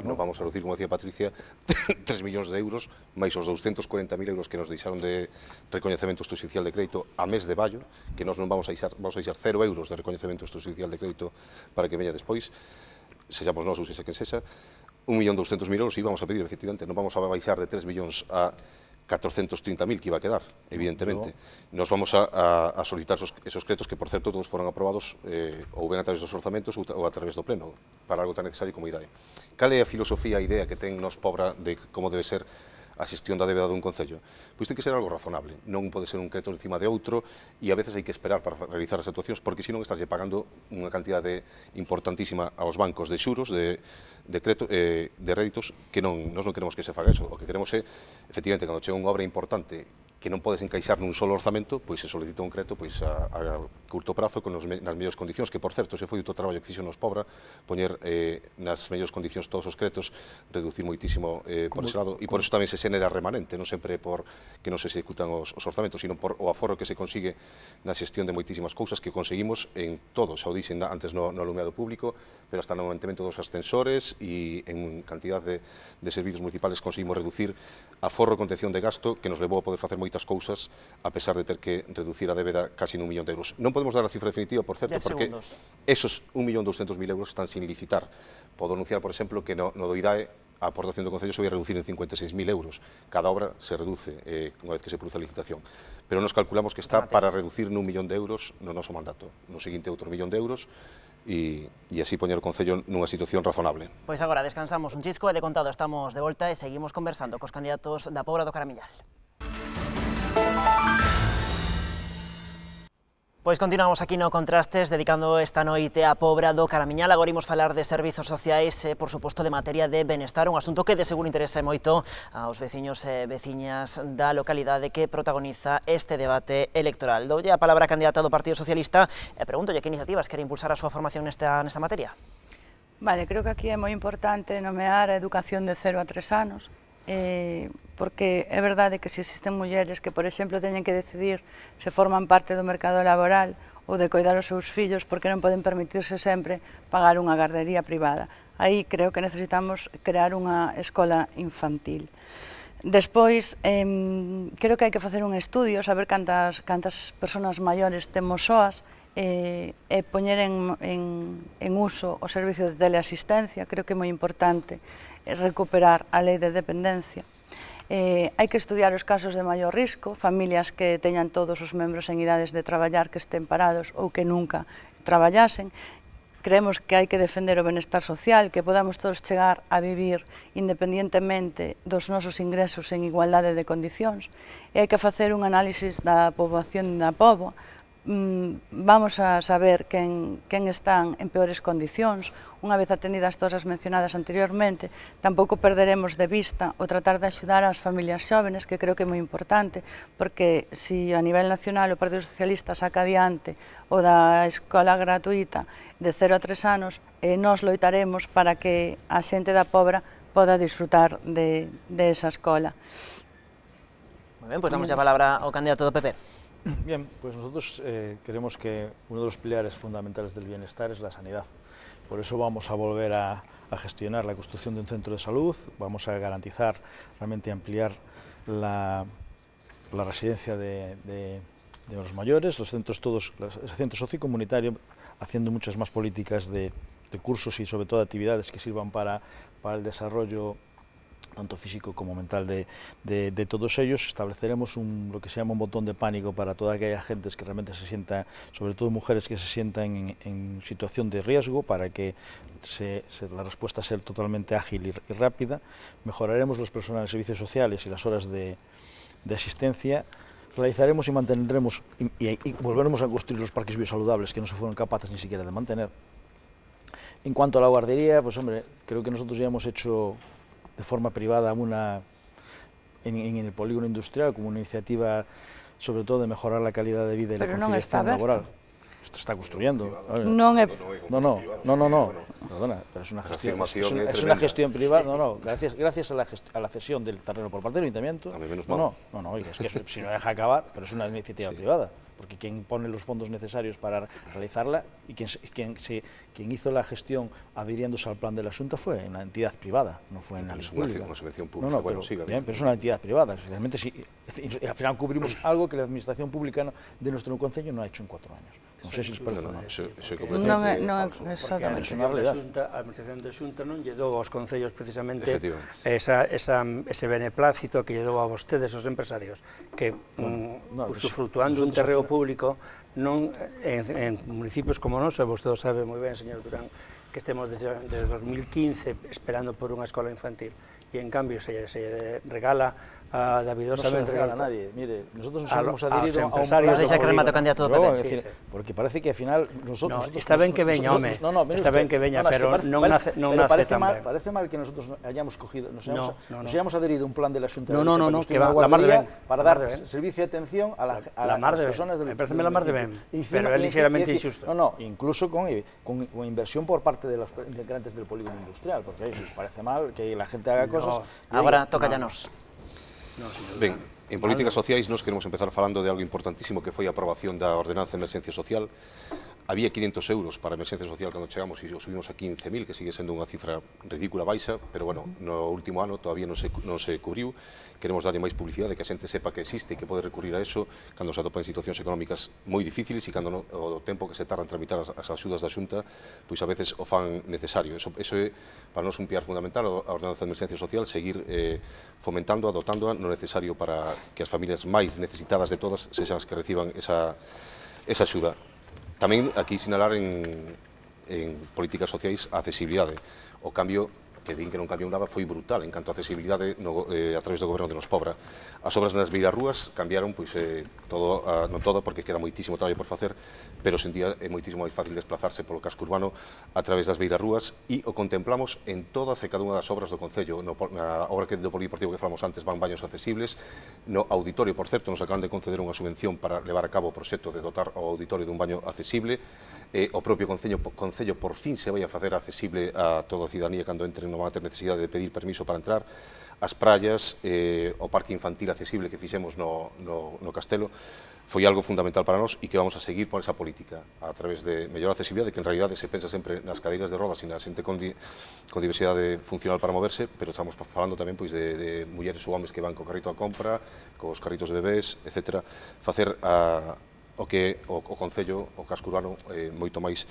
Non vamos a reducir, como decía Patricia, 3 millóns de euros, máis os 240.000 euros que nos deixaron de recoñecemento extraoficial de crédito a mes de maio, que nós non vamos a deixar 0 euros de recoñecemento extraoficial de crédito para que veña despois, sexamos nós ou sexa quen sexa, 1.200.000 euros e vamos a pedir, efectivamente, non vamos a baixar de 3 millóns a 430.000 que iba a quedar, evidentemente. Nos vamos a solicitar esos créditos que, por certo, todos foron aprobados ou ben a través dos orzamentos ou a través do Pleno, para algo tan necesario como IDAE. Cal é a filosofía, a idea que ten Nos Pobra de como debe ser a xestión da débeda dun concello? Pois ten que ser algo razonable, non pode ser un crédito encima de outro, e a veces hai que esperar para realizar as actuacións, porque senón estás pagando unha cantidade importantísima aos bancos de xuros, de réditos, que nós non queremos que se faga eso. O que queremos é, efectivamente, cando chega unha obra importante que non podes encaixar nun solo orzamento, pois se solicita un crédito pois a curto prazo nas mellores condicións, que, por certo, se foi outro traballo que fixo Nos Pobra, poñer nas mellores condicións todos os créditos, reducir moitísimo por ese lado, e por eso tamén se xenera remanente, non sempre por que non se executan os orzamentos, sino por o aforro que se consigue na xestión de moitísimas cousas que conseguimos en todo, xa o dixen antes no alumeado público, pero hasta no mantemento dos ascensores e en cantidad de servizos municipales conseguimos reducir aforro e contención de gasto que nos levou a poder facer moitas cousas a pesar de ter que reducir a débeda casi nun 1.000.000 de euros. Non podemos dar a cifra definitiva, por certo, porque esos 1.200.000 euros están sin licitar. Podo anunciar, por exemplo, que no do IDAE a aportación do Concello se vai reducir en 56.000 euros. Cada obra se reduce unha vez que se produce a licitación. Pero nos calculamos que está para reducir nun 1.000.000 de euros no noso mandato. No seguinte outro 1.000.000 de euros e así poñer o Concello nunha situación razonable. Pois agora descansamos un chisco e de contado estamos de volta e seguimos conversando cos candidatos da Pobra do Caramiñal. Pois continuamos aquí no Contrastes, dedicando esta noite á Pobra do Caramiñal. Agora imos falar de servizos sociais e, por suposto, de materia de benestar, un asunto que de seguro interesa moito aos veciños e veciñas da localidade que protagoniza este debate electoral. Doulle a palabra a candidata do Partido Socialista e pregúntolle que iniciativas quere impulsar a súa formación nesta materia. Vale, creo que aquí é moi importante nomear a educación de 0 a 3 anos, porque é verdade que se existen mulleres que, por exemplo, teñen que decidir se forman parte do mercado laboral ou de coidar os seus fillos, porque non poden permitirse sempre pagar unha gardería privada. Aí creo que necesitamos crear unha escola infantil. Despois, creo que hai que facer un estudio, saber cantas persoas maiores temos soas, e poñer en uso o servicio de teleasistencia. Creo que é moi importante recuperar a lei de dependencia. Hai que estudiar os casos de maior risco, familias que teñan todos os membros en idades de traballar, que estén parados ou que nunca traballasen. Creemos que hai que defender o benestar social, que podamos todos chegar a vivir independientemente dos nosos ingresos en igualdade de condicións. E hai que facer un análisis da poboación da Póboa. Vamos a saber quen están en peores condicións. Unha vez atendidas todas as mencionadas anteriormente, tampouco perderemos de vista o tratar de axudar ás familias xóvenes, que creo que é moi importante, porque se a nivel nacional o Partido Socialista saca adiante o da escola gratuita de 0 a 3 anos, nós loitaremos para que a xente da Pobra poda disfrutar de esa escola. Moi ben, pois damos a palabra ao candidato do PP. Bien, pues nosotros creemos que uno de los pilares fundamentales del bienestar es la sanidad. Por eso vamos a volver a gestionar la construcción de un centro de salud, vamos a garantizar, realmente ampliar la residencia de los mayores, los centros todos, el centro sociocomunitario, haciendo muchas más políticas de cursos y sobre todo actividades que sirvan para el desarrollo tanto físico como mental de todos ellos. Estableceremos lo que se llama un botón de pánico para toda aquella gente que realmente se sienta, sobre todo mujeres que se sientan en situación de riesgo, para que la respuesta sea totalmente ágil y rápida. Mejoraremos los personales de servicios sociales y las horas de asistencia. Realizaremos y mantendremos y volveremos a construir los parques biosaludables que no se fueron capaces ni siquiera de mantener. En cuanto a la guardería, pues hombre, creo que nosotros ya hemos hecho de forma privada en el polígono industrial como una iniciativa sobre todo de mejorar la calidad de vida y la conciliación laboral. Esto está construyendo. Non é... No, perdona, pero es una gestión privada. No, gracias a la cesión del terreno por parte del ayuntamiento. No, oiga, es que si no deja acabar, pero es una iniciativa privada, porque quien pone los fondos necesarios para realizarla y quien hizo la gestión adhiriéndose al plan de la Xunta fue una entidad privada, no fue en la pública. Una subvención pública. Pero es una entidad privada. Realmente al final cubrimos algo que la administración pública de nuestro concello no ha hecho en 4 años. Non sei se experto non. Non é exactamente. A administración da Xunta non lle dou aos concellos precisamente ese beneplácito que lle dou a vostedes, os empresarios, que usufrutuando un terreo público en municipios como nós, e vostede sabe moi ben, señor Durán, que temos desde 2015 esperando por unha escola infantil, e en cambio se lle regala davidosamente. No se regala a nadie. Mire, nosotros nos hemos adherido a un plan... Deixa que remate o candidato do PP. Porque parece que ao final... Está ben que veña, home. Está ben que veña, pero non nace tan ben. Parece mal que nosotros hayamos cogido, nos hayamos adherido a un plan de la Xunta de que va la mar de ben. Para dar servicio de atención a las personas del... Me parece la mar de ben, pero é ligeramente injusto. Incluso con inversión por parte de los integrantes del polígono industrial, porque parece mal que la gente haga cosas... Agora toca ya nos. Ben, en políticas sociais nos queremos empezar falando de algo importantísimo que foi a aprobación da ordenanza de emerxencia social. Había 500 euros para a emerxencia social cando chegamos e o subimos a 15.000, que sigue sendo unha cifra ridícula baixa, pero bueno, no último ano todavía non se cubriu. Queremos darlle máis publicidade, que a xente sepa que existe e que pode recurrir a eso cando se atopa en situacións económicas moi difíciles e cando o tempo que se tarda en tramitar as axudas da Xunta, pois a veces o fan necesario. Eso é para nós un pilar fundamental, a ordenanza de emerxencia social, seguir fomentando, adoptándoa no necesario para que as familias máis necesitadas de todas sexan as que reciban esa axuda. Tamén aquí sinalar en políticas sociais a accesibilidade. O cambio, que din que non cambiou nada, foi brutal en canto a accesibilidade a través do goberno de Nos Pobra. As obras nas beirarrúas cambiaron, pois, non todo, porque queda moitísimo traballo por facer, pero sen día é moitísimo máis fácil desplazarse polo casco urbano a través das beirarrúas e o contemplamos en todas e cada unha das obras do Concello. Na obra do polideportivo que falamos antes van baños accesibles, no auditorio, por certo, nos acaban de conceder unha subvención para levar a cabo o proxecto de dotar o auditorio dun baño accesible. O propio Concello por fin se vai a facer accesible a toda a cidadanía cando entren, non van a ter necesidade de pedir permiso para entrar. As praias, o parque infantil accesible que fixemos no Castelo, foi algo fundamental para nós e que vamos a seguir por esa política a través de mellor accesibilidade, que en realidade se pensa sempre nas cadeiras de rodas e na xente con diversidade funcional para moverse, pero estamos falando tamén pois de mulleres ou homes que van co carrito a compra, cos carritos de bebés, etc. Facer o que o Concello, o casco urbano, moito máis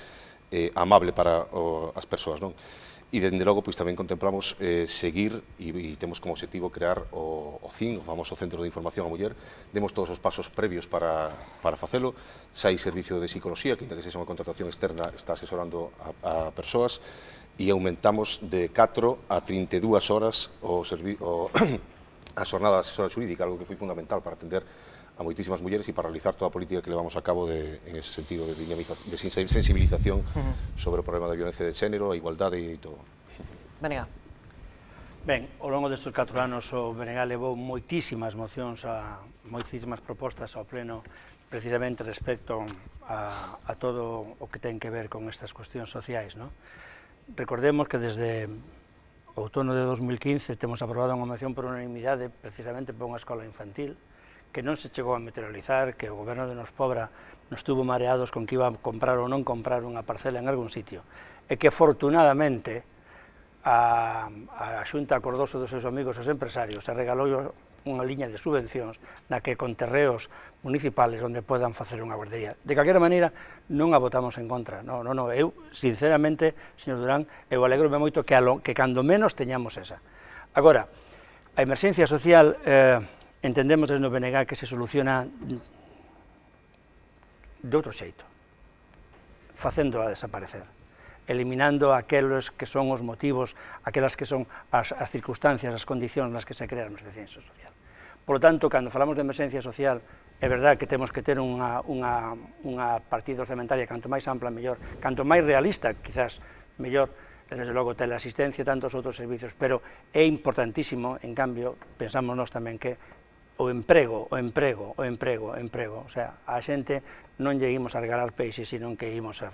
amable para as persoas, non? E, dende logo, pois tamén contemplamos seguir e temos como objetivo crear o CIN, o famoso Centro de Información á Muller. Demos todos os pasos previos para facelo. Sai servicio de psicología, que, ainda que sexa unha contratación externa, está asesorando a persoas, e aumentamos de 4 a 32 horas a xornada de asesora xurídica, algo que foi fundamental para atender a moitísimas mulleres e para realizar toda a política que levamos a cabo en ese sentido de sensibilización sobre o problema da violencia de xénero, a igualdade e todo. Benega. Ben, ao longo destes 4 anos o Benega levou moitísimas mocións, moitísimas propostas ao pleno precisamente respecto a todo o que ten que ver con estas cuestións sociais, non? Recordemos que desde outono de 2015 temos aprobado unha moción por unanimidade precisamente por unha escola infantil, que non se chegou a materializar, que o goberno de Nos Pobra nos tuvo mareados con que iba a comprar ou non comprar unha parcela en algún sitio, e que afortunadamente a Xunta acordoso dos seus amigos os empresarios e regalou unha liña de subvencións na que con terreos municipales onde podan facer unha guardería. De calquera maneira, non a votamos en contra. Eu, sinceramente, señor Durán, eu alegrome moito que cando menos teñamos esa. Agora, a emerxencia social entendemos desde o BNG que se soluciona de outro xeito, facéndoa desaparecer, eliminando aqueles que son os motivos, aquelas que son as circunstancias, as condicións nas que se crea a emerxencia social. Por lo tanto, cando falamos de emerxencia social, é verdade que temos que ter unha partida orzamentaria canto máis ampla, mellor, canto máis realista, quizás, mellor, e desde logo teleasistencia e tantos outros servicios, pero é importantísimo, en cambio, pensamos nós tamén que o emprego, o sea, a xente non lle imos a regalar peixes, sino que imos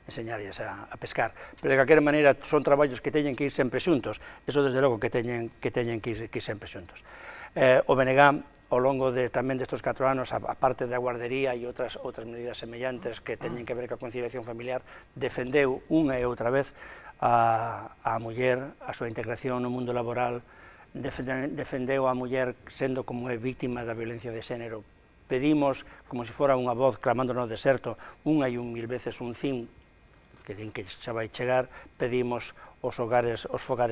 enseñarles a pescar. Pero de calquera maneira son traballos que teñen que ir sempre xuntos, eso desde logo que teñen que ir sempre xuntos. O BNG, ao longo tamén destes 4 anos, a parte da guardería e outras medidas semellantes que teñen que ver coa conciliación familiar, defendeu unha e outra vez a muller, a súa integración no mundo laboral, defendeu a muller sendo como é víctima da violencia de xénero. Pedimos, como se fora unha voz clamando no deserto, unha e un mil veces un fin, que din que xa vai chegar, pedimos os fogares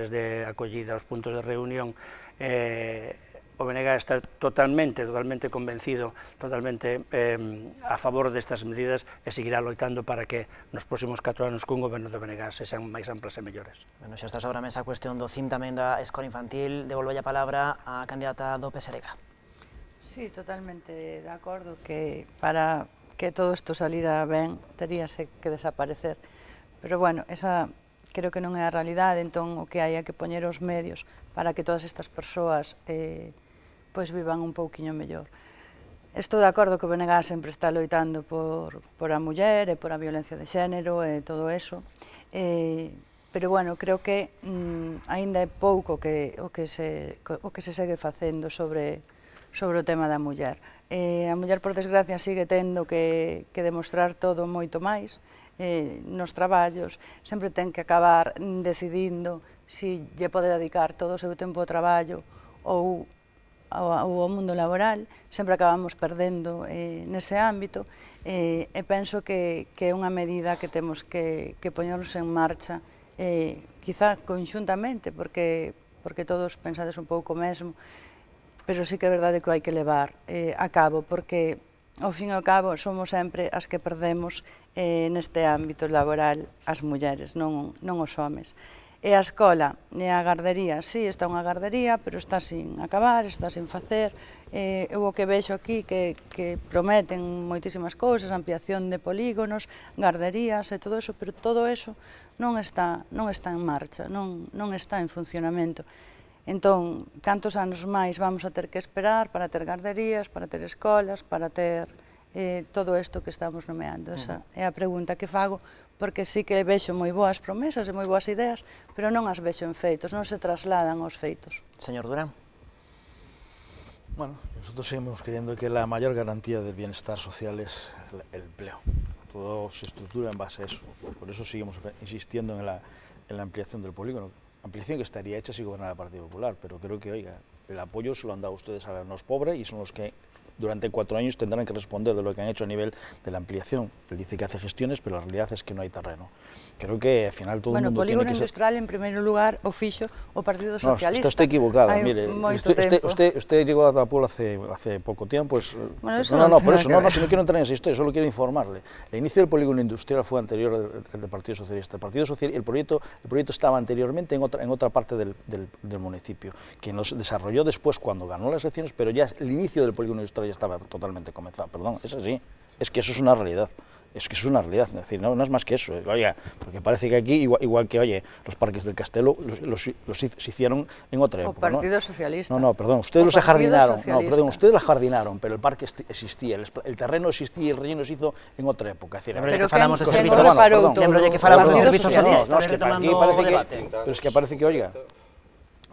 de acollida, os puntos de reunión. O BNG está totalmente convencido, totalmente a favor destas medidas e seguirá loitando para que nos próximos 4 anos cun goberno do BNG sexan máis amplas e mellores. Bueno, xa está sobre a mesa a cuestión do CIM tamén da escola infantil. Devolvo a palabra á candidata do PSDG. Sí, totalmente de acordo que para que todo isto salira ben teríase que desaparecer. Pero bueno, esa creo que non é a realidade, entón o que hai é que poñer os medios para que todas estas persoas pois vivan un pouquiño mellor. Estou de acordo que o BNG sempre está loitando por a muller e por a violencia de xénero e todo eso, pero bueno, creo que aínda é pouco o que se segue facendo sobre o tema da muller. A muller, por desgracia, sigue tendo que demostrar todo moito máis nos traballos, sempre ten que acabar decidindo se lle pode dedicar todo o seu tempo ao traballo ou ao mundo laboral, sempre acabamos perdendo nese ámbito e penso que é unha medida que temos que poñernos en marcha quizá conxuntamente porque todos pensades un pouco mesmo, pero sí que é verdade que o hai que levar a cabo porque ao fin e ao cabo somos sempre as que perdemos neste ámbito laboral as mulleres, non os homes. E a escola e a gardería, sí, está unha gardería, pero está sin acabar, está sin facer. Eu o que vexo aquí que prometen moitísimas cousas, ampliación de polígonos, garderías e todo eso, pero todo eso non está en marcha, non está en funcionamento. Entón, cantos anos máis vamos a ter que esperar para ter garderías, para ter escolas, para ter todo isto que estamos nomeando? Esa é a pregunta que fago, porque sí que vexo moi boas promesas e moi boas ideas, pero non as vexo en feitos, non se trasladan aos feitos. Señor Durán. Bueno, nosotros seguimos creyendo que la mayor garantía del bienestar social es el empleo. Todo se estructura en base a eso. Por eso seguimos insistiendo en la ampliación del polígono. Ampliación que estaría hecha si gobernara el Partido Popular, pero creo que, oiga, el apoyo se lo han dado ustedes a los pobres y son los que durante 4 años tendrán que responder de lo que han hecho a nivel de la ampliación. Él dice que hace gestiones, pero la realidad es que no hay terreno. Creo que al final todo el mundo tiene que ser... Bueno, polígono industrial, en primer lugar, o fixo o Partido Socialista. No, está equivocada, mire. Usted llegó a la Puebla hace poco tiempo, pues... Bueno, por eso, no quiero entrar en esa historia, solo quiero informarle. El inicio del polígono industrial fue anterior al del Partido Socialista. El proyecto estaba anteriormente en otra parte del municipio, que nos desarrolló después cuando ganó las elecciones, pero ya el inicio del polígono industrial ya estaba totalmente comenzado. Perdón, es así. Es que eso es una realidad. Es que es una realidad, es decir, no es más que eso. Oiga, porque parece que aquí, igual que, oye, los parques del Castelo se hicieron en otra época. O Partido Socialista. No, perdón, ustedes los ajardinaron. No, perdón, ustedes los ajardinaron, pero el parque existía, el terreno existía y el relleno se hizo en otra época. Es decir, pero que falamos de servicios sociales. Pero es que parece que, oiga,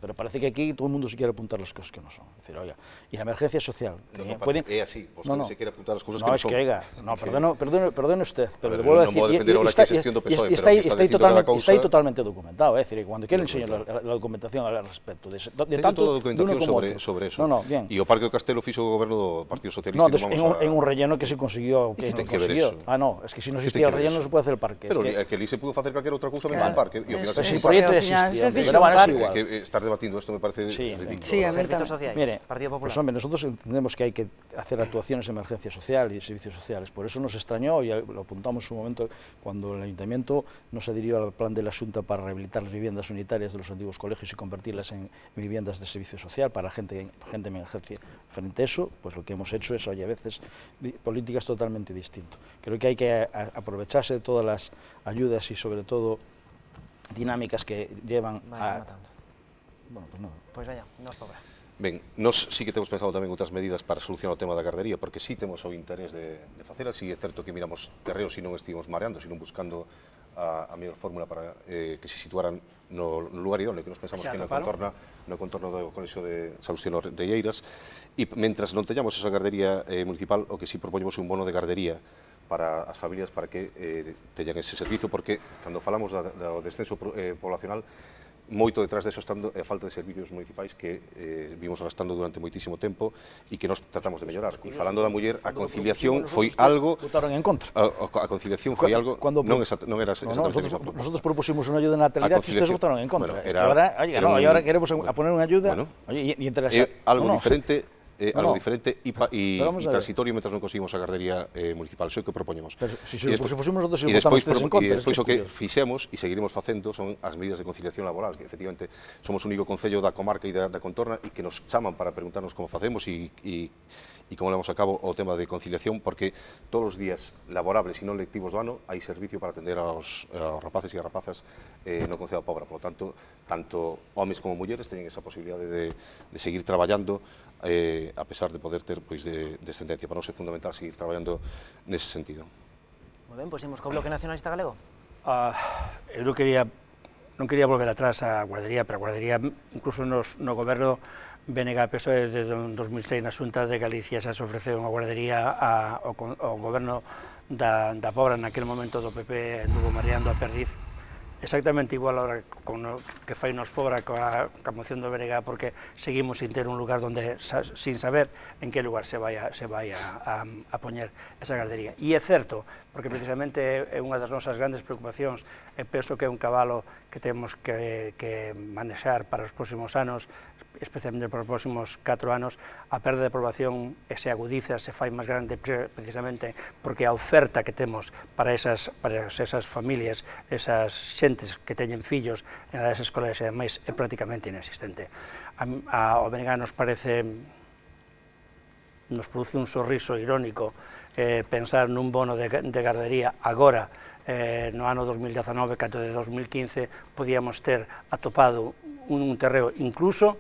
pero parece que aquí todo el mundo se quiere apuntar las cosas que no son. Es decir, oiga, y la emergencia social... É así, vostede se quere apuntar as cousas que no non es son. que, oiga, no, perdone usted, pero le ver, vuelvo a non decir... vou defender ahora que é xestión do PSOE, pero que está dicindo cada cousa... Está ahí totalmente documentado, es decir, cuando quiero enseñar la documentación al respecto, de tanto toda a documentación sobre eso. No, bien. E o Parque do Castelo fixo o goberno do Partido Socialista. No, en un relleno que se consiguió... ¿Qué tiene que ver eso? Ah, no, es que si no existía el relleno no se puede hacer el parque. Pero que ali se pudo facer calquera outra cousa menos o parque. E ao final el proyecto existía, pero bueno, es igual. Estar debatindo esto me parece ridículo. Sí, Servicios sociais, Mire, Partido Popular. pues hombre, nosotros entendemos que hay que hacer actuaciones en emergencia social y servicios sociales. Por eso nos extrañó, y lo apuntamos en su momento, cuando el Ayuntamiento nos adhirió al plan de la Xunta para rehabilitar las viviendas unitarias de los antiguos colegios y convertirlas en viviendas de servicio social para gente en emergencia. Frente a eso, pues lo que hemos hecho es, oye, a veces políticas totalmente distintas. Creo que hay que aprovecharse de todas las ayudas y sobre todo dinámicas que llevan a... Bueno, pues nada. Pois veña, nos pobra. Ben, nós sí que temos pensado tamén outras medidas para solucionar o tema da gardería, porque sí temos o interés de facela, sí é certo que miramos terreos e non estivemos mareando, sino buscando a mellor fórmula para que se situaran no lugar idóneo, que nos pensamos que no contorno do Colexio de Salustiano de Lleiras, e mentras non teñamos esa gardería municipal, o que sí propoñemos un bono de gardería para as familias para que teñan ese servizo, porque cando falamos do descenso poblacional, moito detrás deso estando a falta de servicios municipais que vimos arrastrando durante moitísimo tempo e que nos tratamos de mellorar. E falando da muller, a conciliación foi algo... Votaron en contra. A conciliación foi algo... Non era exatamente a mesma proposta. Nosotros propusimos unha ayuda de natalidad e ustedes votaron en contra. Bueno, e ahora queremos a poner unha ayuda... Algo diferente... algo diferente e transitorio mentras non conseguimos a gardería municipal. Iso é o que propoñemos. Se pusimos nosotros e votamos ustedes en contra. E despois o que fixemos e seguiremos facendo son as medidas de conciliación laboral, que efectivamente somos o único concello da comarca e da contorna e que nos chaman para preguntarnos como facemos e como levamos a cabo o tema de conciliación, porque todos os días laborables e non lectivos do ano hai servicio para atender aos rapaces e as rapazas no Concello da Pobra. Por lo tanto, tanto homes como mulleres teñen esa posibilidade de seguir traballando a pesar de poder ter descendencia. Para nós é fundamental seguir traballando nese sentido. Moi ben, pois imos co Bloque Nacionalista Galego. Eu non quería volver atrás á guardería, pero a guardería, incluso no goberno BNG-PSOE de 2006 na Xunta de Galicia xa se ofreceu unha guardería ao goberno da Pobra, naquele momento do PP anduvo mareando a perdiz, exactamente igual ahora que fai nos Pobra coa moción do BNG, porque seguimos sin ter un lugar donde, sin saber en que lugar se vai a poñer esa gardería. E é certo, porque precisamente é unha das nosas grandes preocupacións, e penso que é un cabalo que temos que manexar para os próximos anos, especialmente para os próximos 4 anos, a perda de población se agudiza, se fai máis grande precisamente porque a oferta que temos para esas familias, esas xentes que teñen fillos en as escolas e ademais é prácticamente inexistente. Ao BNG nos produce un sorriso irónico pensar nun bono de gardería agora, no ano 2019, cando de 2015 podíamos ter atopado un terreo incluso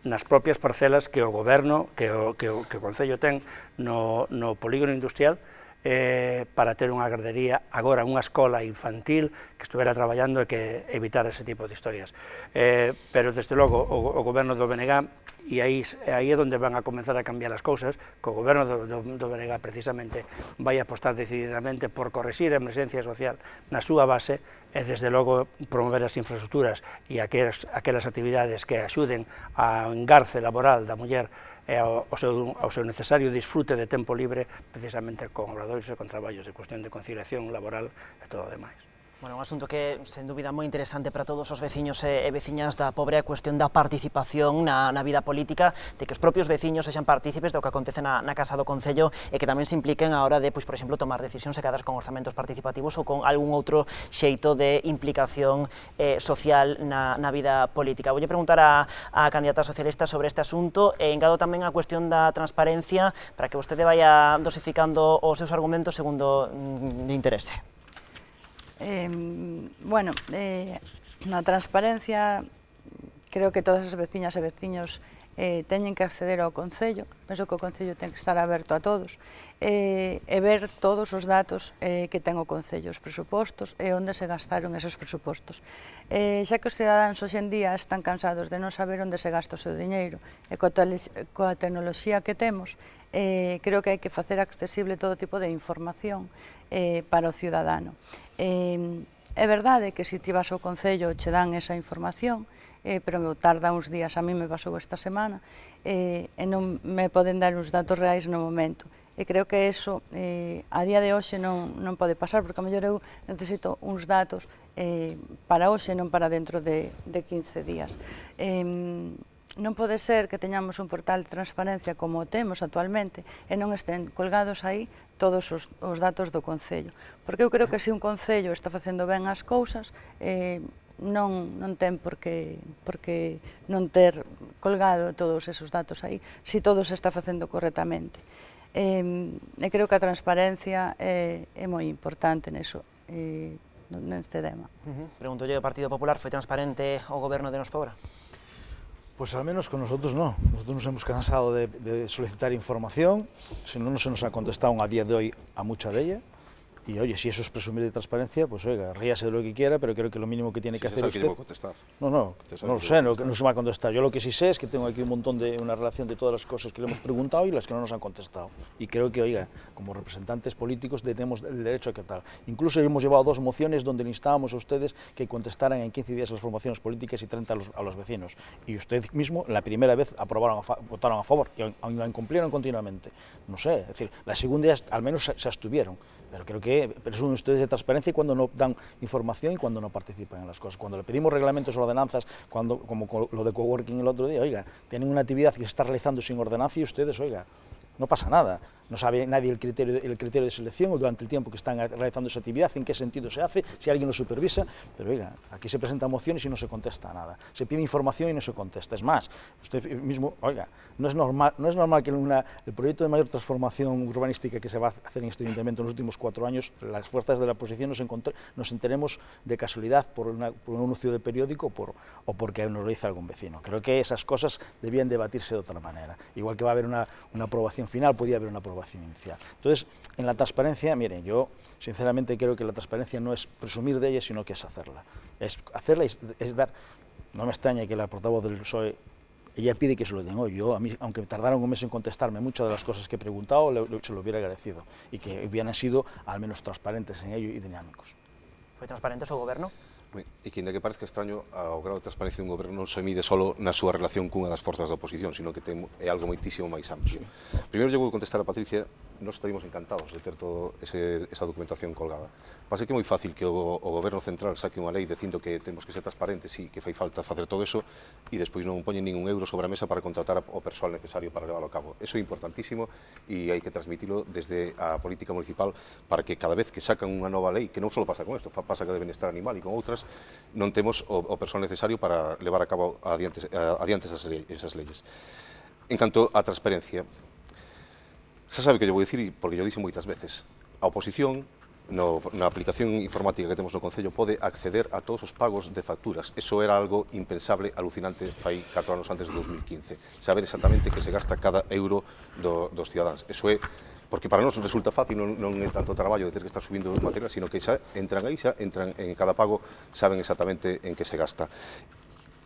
nas propias parcelas que o goberno, que o Concello ten no polígono industrial, para ter unha gardería agora, unha escola infantil que estuvera traballando e que evitar ese tipo de historias. Pero, desde logo, o goberno do BNG, e aí é onde van a comenzar a cambiar as cousas, que o goberno do BNG precisamente vai apostar decididamente por correxir a emerxencia social na súa base e, desde logo, promover as infraestructuras e aquelas actividades que axuden ao engarce laboral da muller e ao seu necesario disfrute de tempo libre, precisamente con obradoiros e con traballos de cuestión de conciliación laboral e todo o demais. Bueno, un asunto que, sen dúbida, moi interesante para todos os veciños e veciñas da Pobra, a cuestión da participación na vida política, de que os propios veciños sexan partícipes do que acontece na Casa do Concello e que tamén se impliquen a hora de, por exemplo, tomar decisións secadas con orzamentos participativos ou con algún outro xeito de implicación social na vida política. Voulle preguntar a candidata socialista sobre este asunto e engado tamén a cuestión da transparencia para que vostede vaya dosificando os seus argumentos segundo de interese. Na transparencia creo que todas as veciñas e veciños teñen que acceder ao Concello, penso que o Concello ten que estar aberto a todos, e ver todos os datos que ten o Concello, os presupostos e onde se gastaron esos presupostos. Xa que os cidadáns hoxe en día están cansados de non saber onde se gasta o seu diñeiro, e coa tecnoloxía que temos, creo que hai que facer accesible todo tipo de información para o ciudadano. É verdade que se ti vas ao Concello che dan esa información, pero tarda uns días, a mí me pasou esta semana, e non me poden dar uns datos reais no momento. E creo que eso a día de hoxe non pode pasar, porque a mellor eu necesito uns datos para hoxe, non para dentro de 15 días. Non pode ser que teñamos un portal de transparencia como o temos actualmente e non estén colgados aí todos os datos do Concello. Porque eu creo que se un Concello está facendo ben as cousas, non ten por que non ter colgado todos esos datos aí, se todo se está facendo correctamente. E creo que a transparencia é moi importante neste tema. Pregunto yo, o Partido Popular, foi transparente o goberno de Nos Pobra? Pues al menos con nosotros no. Nosotros nos hemos cansado de solicitar información, si no se nos ha contestado a día de hoy a mucha de ella. Y oye, si eso es presumir de transparencia, pues oiga, ríase de lo que quiera, pero creo que lo mínimo que tiene que hacer usted... Que contestar. No lo sé, no se va a contestar. Yo lo que sí sé es que tengo aquí un montón de una relación de todas las cosas que le hemos preguntado y las que no nos han contestado. Y creo que, oiga, como representantes políticos tenemos el derecho a que tal. Incluso hemos llevado 2 mociones donde le instábamos a ustedes que contestaran en 15 días a las formaciones políticas y 30 a los vecinos. Y usted mismo, la primera vez, votaron a favor y aún la incumplieron continuamente. No sé, es decir, la segunda ya al menos se abstuvieron. Pero creo que presumen ustedes de transparencia cuando no dan información y cuando no participan en las cosas. Cuando le pedimos reglamentos o ordenanzas, como lo de coworking el otro día, oiga, tienen una actividad que se está realizando sin ordenanza y ustedes, oiga, no pasa nada. No sabe nadie el criterio de selección o durante el tiempo que están realizando esa actividad, en qué sentido se hace, si alguien lo supervisa, pero oiga, aquí se presentan mociones y no se contesta nada. Se pide información y no se contesta. Es más, usted mismo, oiga, no es normal que en el proyecto de mayor transformación urbanística que se va a hacer en este ayuntamiento en los últimos 4 años, las fuerzas de la oposición nos enteremos de casualidad por un anuncio de periódico o porque nos lo dice algún vecino. Creo que esas cosas debían debatirse de otra manera. Igual que va a haber una aprobación final, podía haber una aprobación inicial. Entonces, en la transparencia, miren, yo sinceramente creo que la transparencia no es presumir de ella, sino que es hacerla. Es hacerla, es dar... No me extraña que la portavoz del PSOE, ella pide que se lo den hoy. Yo, a mí, aunque tardaron un mes en contestarme muchas de las cosas que he preguntado, se lo hubiera agradecido y que hubieran sido al menos transparentes en ello y dinámicos. Foi transparente o seu goberno? E que, ainda que parezca extraño, o grado de transparencia dun goberno non se mide só na súa relación cunha das forzas da oposición, sino que é algo moitísimo máis amplio. Primeiro, eu vou contestar a Patricia, nós estaríamos encantados de ter toda esa documentación colgada. Pasa que é moi fácil que o goberno central saque unha lei dicindo que temos que ser transparentes, sí, que fai falta facer todo eso, e despois non poñen ningún euro sobre a mesa para contratar o persoal necesario para leválo a cabo. Eso é importantísimo e hai que transmitilo desde a política municipal para que cada vez que sacan unha nova lei, que non só pasa con isto, pasa que de benestar animal e con outras, non temos o persoal necesario para levar a cabo adiante esas leyes. En canto á transparencia, xa sabe que yo vou dicir, porque yo dixo moitas veces, a oposición na aplicación informática que temos no Concello pode acceder a todos os pagos de facturas. Eso era algo impensable, alucinante, fai 4 anos antes de 2015. Saber exactamente que se gasta cada euro dos cidadáns. Eso é porque para nós resulta fácil, non é tanto traballo de ter que estar subindo os materiais, sino que xa entran aí, xa entran en cada pago, saben exactamente en que se gasta.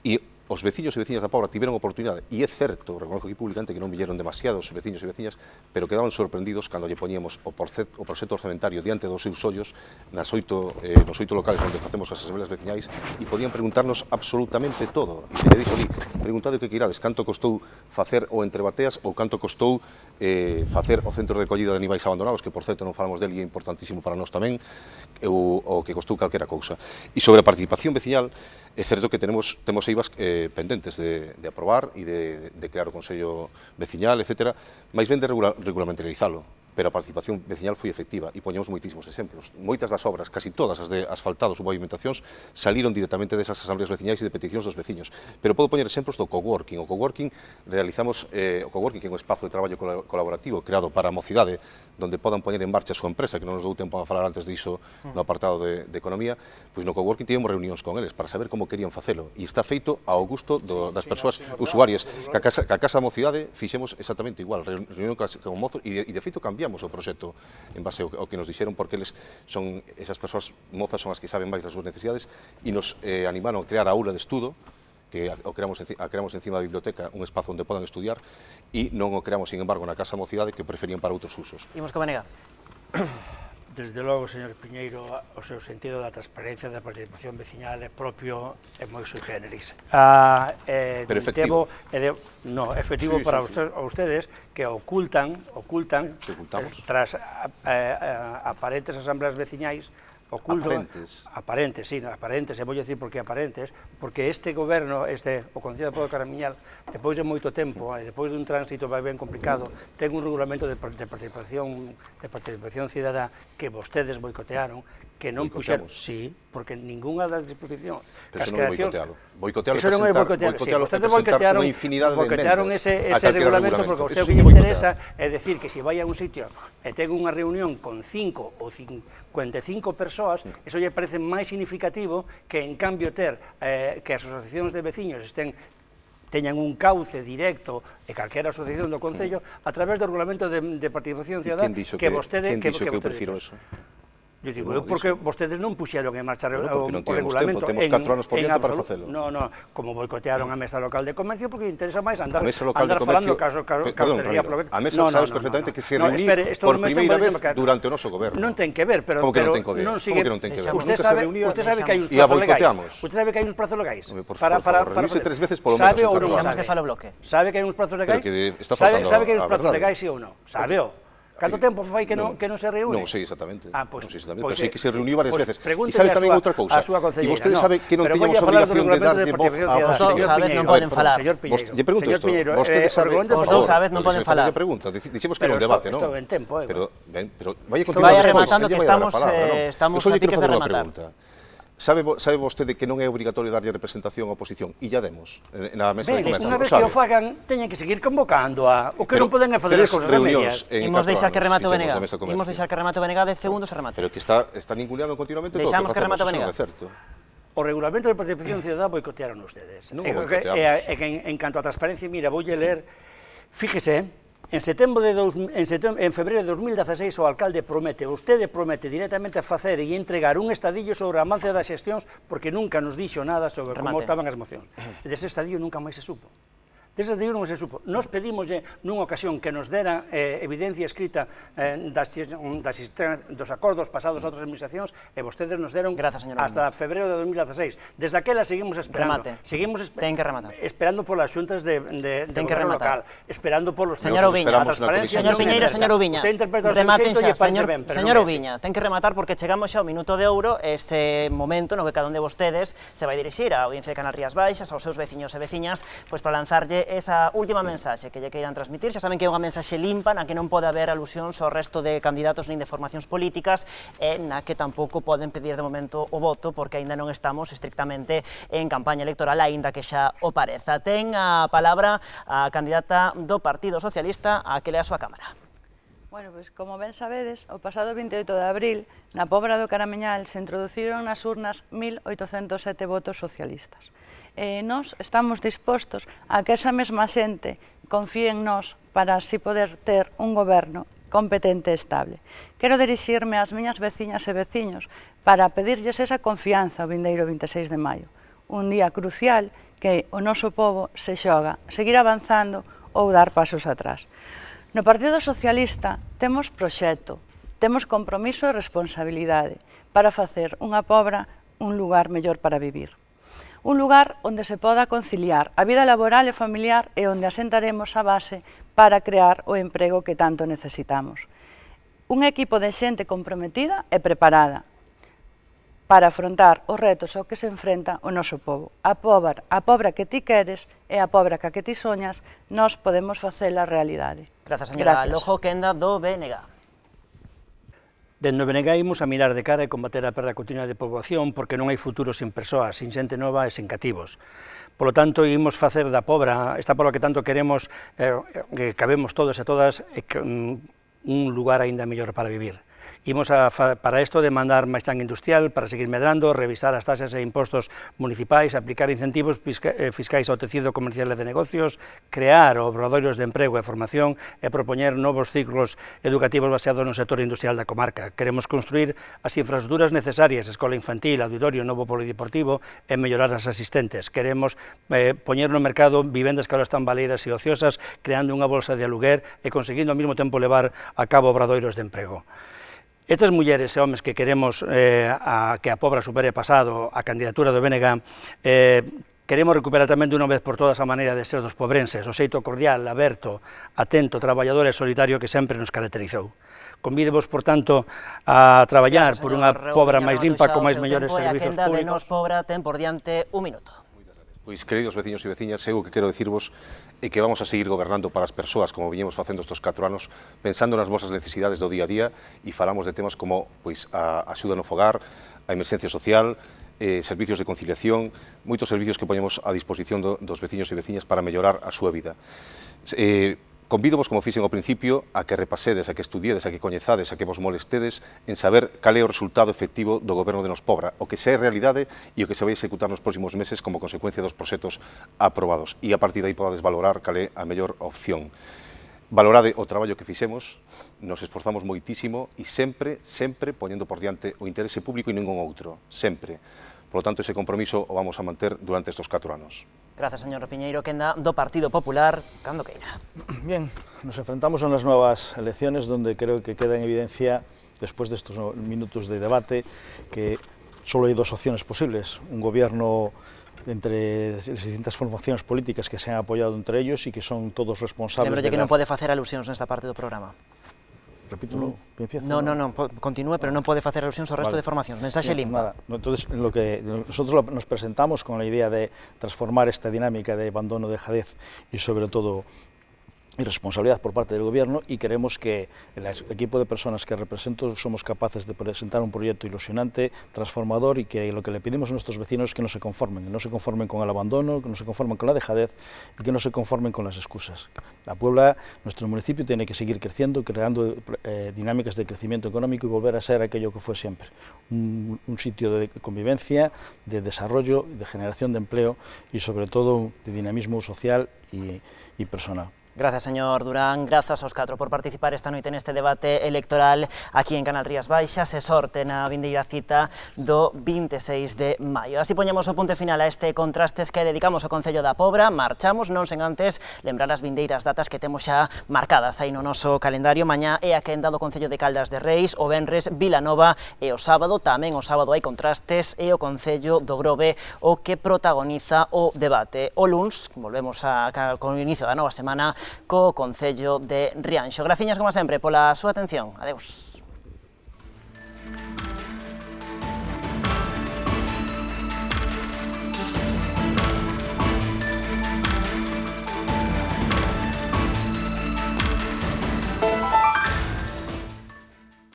E os veciños e veciñas da Pobra tiveron oportunidade, e é certo, reconozco aquí públicamente que non villeron demasiados veciños e veciñas, pero quedaban sorprendidos cando lle poñíamos o proxecto orzamentario diante dos seus ollos nos 8 locales onde facemos as asambleas veciñais e podían preguntarnos absolutamente todo. E se lle dixo ali, preguntade o que queirades, canto costou facer o entrebateas ou canto costou facer o centro de recollida de animais abandonados, que por certo non falamos del e é importantísimo para nós tamén, o que costou calquera cousa. E sobre a participación veciñal, é certo que temos eivas pendentes de aprobar e de crear o Consello Veciñal, etc., máis ben de regulamentalizalo. pero a participación veciñal foi efectiva e poñemos moitísimos exemplos. Moitas das obras, casi todas as de asfaltados ou pavimentacións, saliron directamente desas asambleas veciñais e de peticións dos veciños. Pero podo poñer exemplos do coworking. O coworking realizamos, o coworking que é un espazo de traballo colaborativo creado para a mocidade, donde podan poñer en marcha a súa empresa, que non nos dou tempo a falar antes diso no apartado de economía, pois no coworking tivemos reunións con eles para saber como querían facelo, e está feito ao gusto das persoas usuarias. Que a Casa da Mocidade fixemos exactamente igual, reunión con mozos, e de feito cambiamos o proxecto en base ao que nos dixeron, porque eles son, esas persoas mozas son as que saben máis das súas necesidades, e nos animaron a crear a aula de estudo, que a creamos encima da biblioteca, un espazo onde podan estudiar, e non o creamos, sin embargo, na Casa da Mocidade, que preferían para outros usos. Imos co Benega. Desde logo, señor Piñeiro, o seu sentido da transparencia da participación veciñal é propio e moi sui generis. Pero efectivo. No, efectivo para ustedes que ocultan tras aparentes asambleas veciñais, aparentes, e vou dicir por que aparentes, porque este goberno, o Concello de Pobo de Caramiñal, depois de moito tempo, e depois dun tránsito ben complicado, ten un regulamento de participación cidadá que vostedes boicotearon, que non puxeron, sí, porque ninguna das disposicións. Pero eso non é boicotealo. Eso non é boicotealo, vostedes boicotearon unha infinidade de boicotearon enmendas ese regulamento, porque a usted o que lle interesa é decir que se vai a un sitio e ten unha reunión con 5 ou 55 persoas, eso lle parece máis significativo que en cambio ter que as asociacións de veciños teñan un cauce directo e calquera asociación do Concello a través do regulamento de participación cidadá que vostede... Quen dixo que eu prefiro eso? Eu digo, porque vostedes non puxeron en marcha o regulamento. Temos 4 anos por diante para facelo. Non, como boicotearon a Mesa Local de Comercio, porque interesa máis andar Perdón, falando a Mesa sabes perfectamente que se reuní por primeira vez durante o noso goberno. Non ten que ver, pero non sigue... Como que non ten que ver? Usted sabe que hai uns prazos legais. Usted sabe que hai uns prazos legais. Para reunirse 3 veces polo menos. Sabe ou non sabe? Sabe que hai uns prazos legais? Sabe que hai uns prazos legais, sí ou non? Sabeo. Canto tempo fai que non se reúne? Non sei exactamente. Pero Pois sei que se reuniu varias veces. E sabe tamén outra cousa. E vostede sabe que non tiñamos obrigación de darlle voz á oposición. Os sabes, non poden falar. Lle pregunto isto. Vostede sabe... Os dous sabes, non poden falar. Dixemos que era un debate, non? Estou en tempo, Pero vaya continuando despois. Rematando que estamos a piques de rematar. Sabe vostede que non é obrigatorio darlle representación á oposición e ya demos na mesa de comercio? Unha vez que o fagan, teñen que seguir convocando o que non poden facer as cousas a medias. Imos deixar que remate o Benega. Imos deixar que remate o Benega, 10 segundos e remate. Pero que está ninguneando continuamente todo o que facemos, eso non é certo. O regulamento de participación cidadá boicotearon ustedes. Non o boicoteamos. En canto a transparencia, mira, voulle ler, fíjese, en febreiro de 2016 o alcalde vostede promete directamente facer e entregar un estadillo sobre a avance das xestións porque nunca nos dixo nada sobre como estaban as mocións. Dese estadillo nunca máis se supo. Dese estadillo non se supo. Nos pedimoslle nunha ocasión que nos dera evidencia escrita dos acordos pasados a outras administracións e vostedes nos deron hasta febreiro de 2016. Desde aquela seguimos esperando. Ten que rematar. Esperando polas xuntas de goberno local, esperando polos... Señor Ubiña, señor Ubiña, rematen xa, señor Ubiña, ten que rematar porque chegamos xa ao minuto de ouro, ese momento no que cada un de vostedes se vai dirixir á Audiencia de Canal Rías Baixas, aos seus veciños e veciñas, pois para lanzarlle esa última mensaxe que lle queiran transmitir. Xa saben que é unha mensaxe limpa na que non pode haber alusións ao resto de candidatos nin de formacións políticas e na que tampouco poden pedir de momento o voto porque aínda non estamos estrictamente en campaña electoral, aínda que xa o pareza. Ten a palabra a candidata do Partido Socialista a que lea a súa cámara. Bueno, pois, como ben sabedes, o pasado 28 de abril, na Pobra do Caramiñal, se introduciron nas urnas 1.807 votos socialistas. Nós estamos dispostos a que esa mesma xente confíe en nós para así poder ter un goberno competente e estable. Quero dirixirme ás miñas veciñas e veciños para pedirlles esa confianza o vindeiro 26 de maio, un día crucial que o noso pobo se xoga, seguir avanzando ou dar pasos atrás. No Partido Socialista temos proxecto, temos compromiso e responsabilidade para facer unha Pobra un lugar mellor para vivir. Un lugar onde se poda conciliar a vida laboral e familiar e onde asentaremos a base para crear o emprego que tanto necesitamos. Un equipo de xente comprometida e preparada para afrontar os retos ao que se enfrenta o noso pobo. A Pobra que ti queres e a Pobra que ti soñas, nós podemos facela realidade. Grazas, señora. Lojo Quenda do BNG. Dende o BNG imos a mirar de cara e combater a perda continua de poboación porque non hai futuro sin persoas, sin xente nova e sin cativos. Polo tanto, imos facer da Pobra, esta Pobra que tanto queremos, que cabemos todos e todas, un lugar aínda mellor para vivir. Imos para isto demandar máis chan industrial para seguir medrando, revisar as taxas e impostos municipais, aplicar incentivos fiscais ao tecido comercial e de negocios, crear obradoiros de emprego e formación e propoñer novos ciclos educativos baseados no sector industrial da comarca. Queremos construir as infraestructuras necesarias, escola infantil, auditorio, novo polideportivo e mellorar as asistentes. Queremos poñer no mercado vivendas que ahora están baleiras e ociosas, creando unha bolsa de aluguer e conseguindo ao mesmo tempo levar a cabo obradoiros de emprego. Estas mulleres e homes que queremos que a Pobra supere pasado a candidatura do BNG, queremos recuperar tamén dunha vez por todas a maneira de ser dos pobrenses, o xeito cordial, aberto, atento, traballador e solitario que sempre nos caracterizou. Convídevos, por tanto, a traballar por unha Pobra máis limpa, con máis mellores servizos públicos. A quenda de Nos Pobra ten por diante un minuto. Pois, queridos veciños e veciñas, eu que quero dicirvos é que vamos a seguir gobernando para as persoas como viñemos facendo estes 4 anos, pensando nas vosas necesidades do día a día e falamos de temas como a axuda no fogar, a emerxencia social, servicios de conciliación, moitos servicios que poñemos a disposición dos veciños e veciñas para mellorar a súa vida. Convídovos, como fixen ao principio, a que repasedes, a que estudiedes, a que coñezades, a que vos molestedes en saber cal é o resultado efectivo do goberno de Nos Pobra, o que xa é realidade e o que se vai executar nos próximos meses como consecuencia dos proxectos aprobados. E a partir de aí podades valorar cal é a mellor opción. Valorade o traballo que fixemos, nos esforzamos moitísimo e sempre poñendo por diante o interese público e ningún outro, sempre. Por lo tanto, ese compromiso o vamos a manter durante estos 4 anos. Gracias, señor Piñeiro Quenda, do Partido Popular, cando queira. Bien, nos enfrentamos a unas nuevas elecciones donde creo que queda en evidencia, después de estos minutos de debate, que solo hay dos opciones posibles. Un gobierno entre las distintas formaciones políticas que se han apoyado entre ellos y que son todos responsables. Lembro que non pode facer alusións nesta parte do programa. Repítelo, empiezo. No, continúe, pero non pode facer alusións ao resto de formacións. Mensaxe limpa. Entonces, nosotros nos presentamos con la idea de transformar esta dinámica de abandono, dejadez y sobre todo irresponsabilidad por parte del gobierno, y queremos que el equipo de personas que represento somos capaces de presentar un proyecto ilusionante, transformador, y que lo que le pedimos a nuestros vecinos es que no se conformen con el abandono, que no se conformen con la dejadez y que no se conformen con las excusas. La Puebla, nuestro municipio, tiene que seguir creciendo, creando dinámicas de crecimiento económico y volver a ser aquello que fue siempre, un sitio de convivencia, de desarrollo, de generación de empleo y sobre todo de dinamismo social y personal. Gracias, señor Durán, grazas aos 4 por participar esta noite neste debate electoral aquí en Canal Rías Baixas e sorte na vindeira cita do 26 de maio. Así poñemos o punto final a este contrastes que dedicamos ao Concello da Pobra. Marchamos, non sen antes lembrar as vindeiras datas que temos xa marcadas aí no noso calendario. Mañá é a quenda do Concello de Caldas de Reis, o venres Vilanova e o sábado, tamén o sábado hai contrastes e o Concello do Grove o que protagoniza o debate. O luns volvemos con o inicio da nova semana co Concello de Rianxo. Graciñas, como sempre, pola súa atención. Adeus.